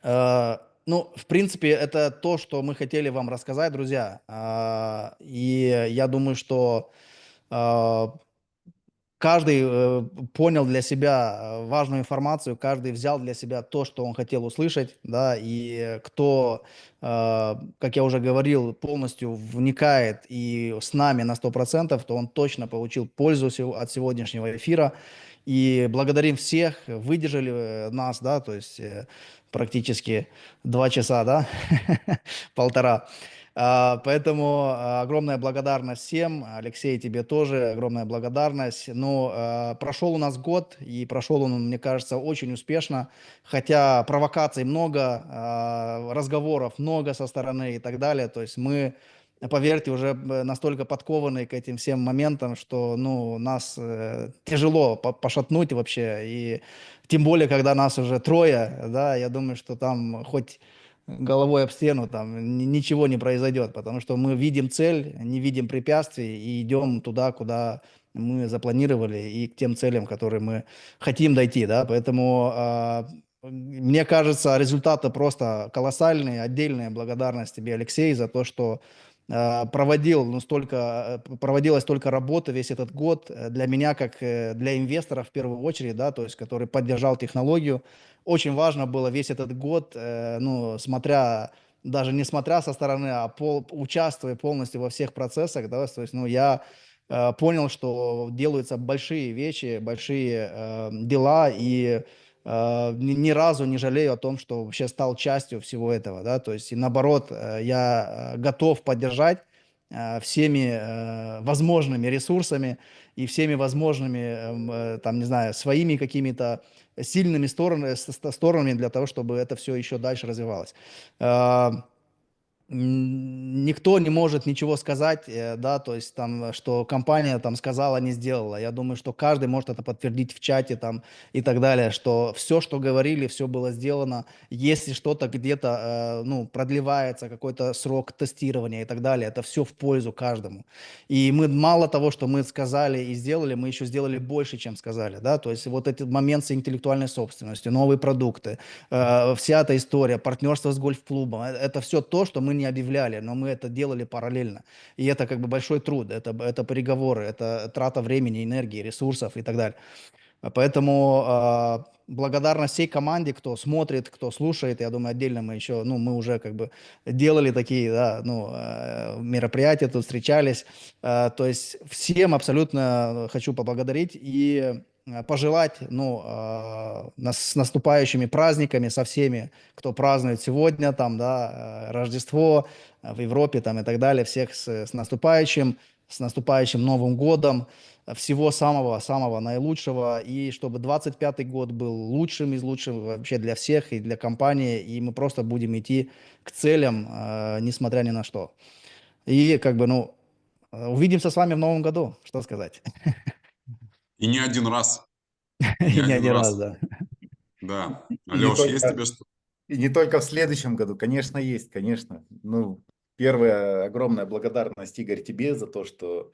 Ну, в принципе, это то, что мы хотели вам рассказать, друзья. И я думаю, что каждый понял для себя важную информацию, каждый взял для себя то, что он хотел услышать, да, и кто, как я уже говорил, полностью вникает и с нами на 100%, то он точно получил пользу от сегодняшнего эфира. И благодарим всех, выдержали нас, да, то есть практически 2 часа, да, полтора. Поэтому огромная благодарность всем. Алексей, тебе тоже огромная благодарность. Ну, прошел у нас год, и прошел он, мне кажется, очень успешно. Хотя провокаций много, разговоров много со стороны и так далее. То есть мы, поверьте, уже настолько подкованы к этим всем моментам, что, ну, нас тяжело пошатнуть вообще. И тем более, когда нас уже трое, да, я думаю, что там хоть головой об стену, там ничего не произойдет, потому что мы видим цель, не видим препятствий и идем туда, куда мы запланировали, и к тем целям, которые мы хотим дойти, да, поэтому мне кажется, результаты просто колоссальные. Отдельная благодарность тебе, Алексей, за то, что проводилось столько работы весь этот год для меня, как для инвестора в первую очередь, да, то есть который поддержал технологию. Очень важно было весь этот год, ну, даже не смотря со стороны, а участвуя полностью во всех процессах, да, то есть, ну, я понял, что делаются большие вещи, большие дела, и ни разу не жалею о том, что вообще стал частью всего этого, да, то есть, и наоборот, я готов поддержать всеми возможными ресурсами и всеми возможными, там, не знаю, своими какими-то сильными сторонами для того, чтобы это все еще дальше развивалось. Никто не может ничего сказать, да, то есть там, что компания там сказала, не сделала. Я думаю, что каждый может это подтвердить в чате там и так далее, что все, что говорили, все было сделано. Если что-то где-то, ну, продлевается, какой-то срок тестирования и так далее, это все в пользу каждому. И мы мало того, что мы сказали и сделали, мы еще сделали больше, чем сказали, да, то есть вот этот момент с интеллектуальной собственностью, новые продукты, вся эта история, партнерство с гольф-клубом, это все то, что мы не объявляли, но мы это делали параллельно. И это как бы большой труд, это переговоры, это трата времени, энергии, ресурсов и так далее. Поэтому благодарность всей команде, кто смотрит, кто слушает. Я думаю, отдельно мы еще, ну, мы уже как бы делали такие, да, ну, мероприятия, тут встречались. То есть всем абсолютно хочу поблагодарить и пожелать, ну, с наступающими праздниками, со всеми, кто празднует сегодня, там, да, Рождество в Европе, там, и так далее, всех с наступающим Новым годом, всего самого-самого наилучшего, и чтобы 25-й год был лучшим из лучших вообще для всех и для компании, и мы просто будем идти к целям, несмотря ни на что. И как бы, ну, увидимся с вами в Новом году, что сказать. И не один раз. И не Не один один раз, раз. да. Да. И не Алеш, есть только, тебе что? и не только в следующем году, конечно, есть, конечно. Ну, первая огромная благодарность, Игорь, тебе за то, что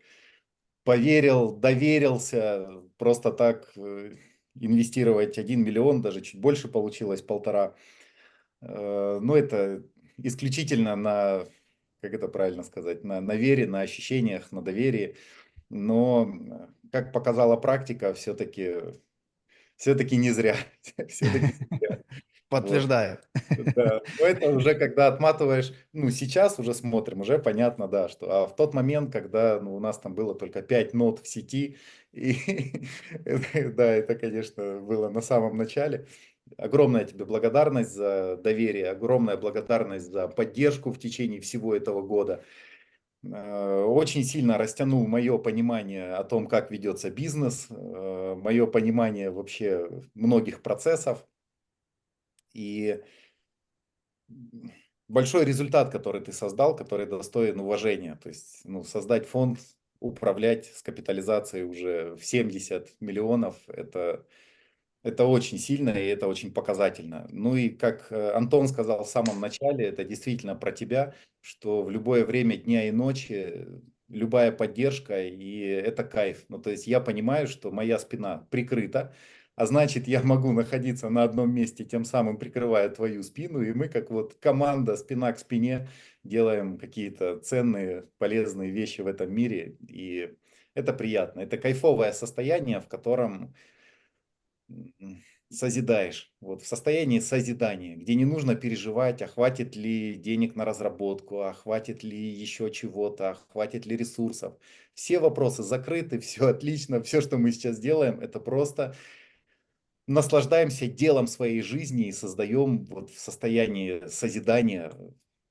поверил, доверился, просто так инвестировать 1 миллион, даже чуть больше получилось, 1,5. Ну, это исключительно на, как это правильно сказать, на вере, на ощущениях, на доверии. Но, как показала практика, все-таки не зря. Все-таки не зря. Вот. Подтверждаю. Да, но это уже когда отматываешь, ну сейчас уже смотрим, уже понятно, да, что, а в тот момент, когда, ну, у нас там было только 5 нод в сети, и да, это, конечно, было на самом начале. Огромная тебе благодарность за доверие, огромная благодарность за поддержку в течение всего этого года. Очень сильно растянул мое понимание о том, как ведется бизнес, мое понимание вообще многих процессов. И большой результат, который ты создал, который достоин уважения. То есть, ну, создать фонд, управлять с капитализацией уже в 70 миллионов, это очень сильно и это очень показательно. Ну и как Антон сказал в самом начале, это действительно про тебя, что в любое время дня и ночи любая поддержка, и это кайф. Ну то есть я понимаю, что моя спина прикрыта, а значит я могу находиться на одном месте, тем самым прикрывая твою спину, и мы как вот команда спина к спине делаем какие-то ценные, полезные вещи в этом мире. И Это приятно. Это кайфовое состояние, в котором созидаешь. Вот в состоянии созидания, где не нужно переживать, а хватит ли денег на разработку, а хватит ли еще чего-то, а хватит ли ресурсов. Все вопросы закрыты, все отлично, все, что мы сейчас делаем, это просто наслаждаемся делом своей жизни и создаем вот в состоянии созидания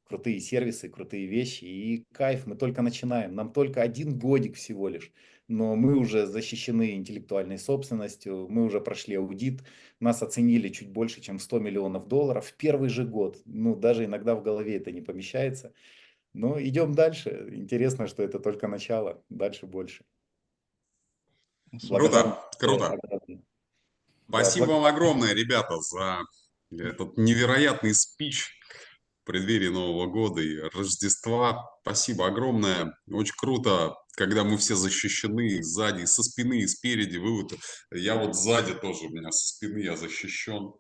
крутые сервисы, крутые вещи и кайф. Мы только начинаем, нам только 1 годик всего лишь, но мы уже защищены интеллектуальной собственностью, мы уже прошли аудит, нас оценили чуть больше, чем $100 миллионов в первый же год. Ну, даже иногда в голове это не помещается. Но идем дальше. Интересно, что это только начало, дальше больше. Круто, круто. Огромное. Спасибо Да, вам огромное, ребята, за этот невероятный спич в преддверии Нового года и Рождества. Спасибо огромное. Очень круто, когда мы все защищены сзади, со спины и спереди. Я вот сзади тоже, у меня со спины я защищен.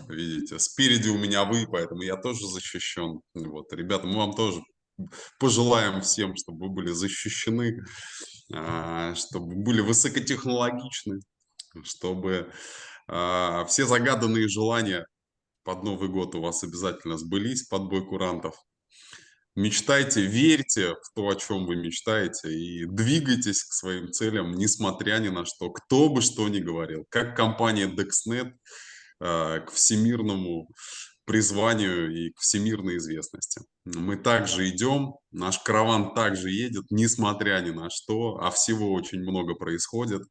Видите, спереди у меня вы, поэтому я тоже защищен. Вот, ребята, мы вам тоже пожелаем всем, чтобы вы были защищены, чтобы были высокотехнологичны, чтобы все загаданные желания под Новый год у вас обязательно сбылись под бой курантов. Мечтайте, верьте в то, о чем вы мечтаете, и двигайтесь к своим целям, несмотря ни на что, кто бы что ни говорил. Как компания DexNet к всемирному призванию и к всемирной известности. Мы также идем, наш караван также едет, несмотря ни на что, а всего очень много происходит,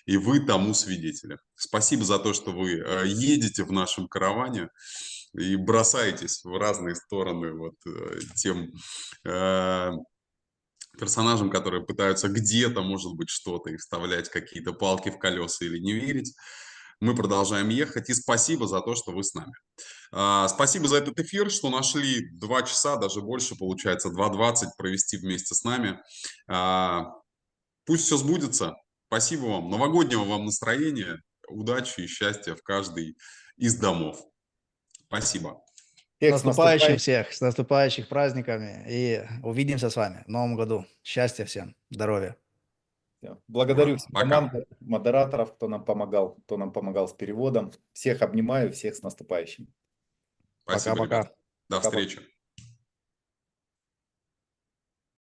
и вы тому свидетели. Спасибо за то, что вы едете в нашем караване и бросаетесь в разные стороны вот тем персонажам, которые пытаются где-то, может быть, что-то и вставлять какие-то палки в колеса или не верить. Мы продолжаем ехать, и спасибо за то, что вы с нами. Спасибо за этот эфир, что нашли 2 часа, даже больше, получается, 2:20 провести вместе с нами. Пусть все сбудется. Спасибо вам. Новогоднего вам настроения, удачи и счастья в каждый из домов. Спасибо. С наступающим всех, с наступающих праздниками. И увидимся с вами в Новом году. Счастья всем, здоровья. Благодарю всех Пока. команду, модераторов, кто нам помогал с переводом. Всех обнимаю, всех с наступающим. Спасибо, Пока-пока. ребят. До встречи.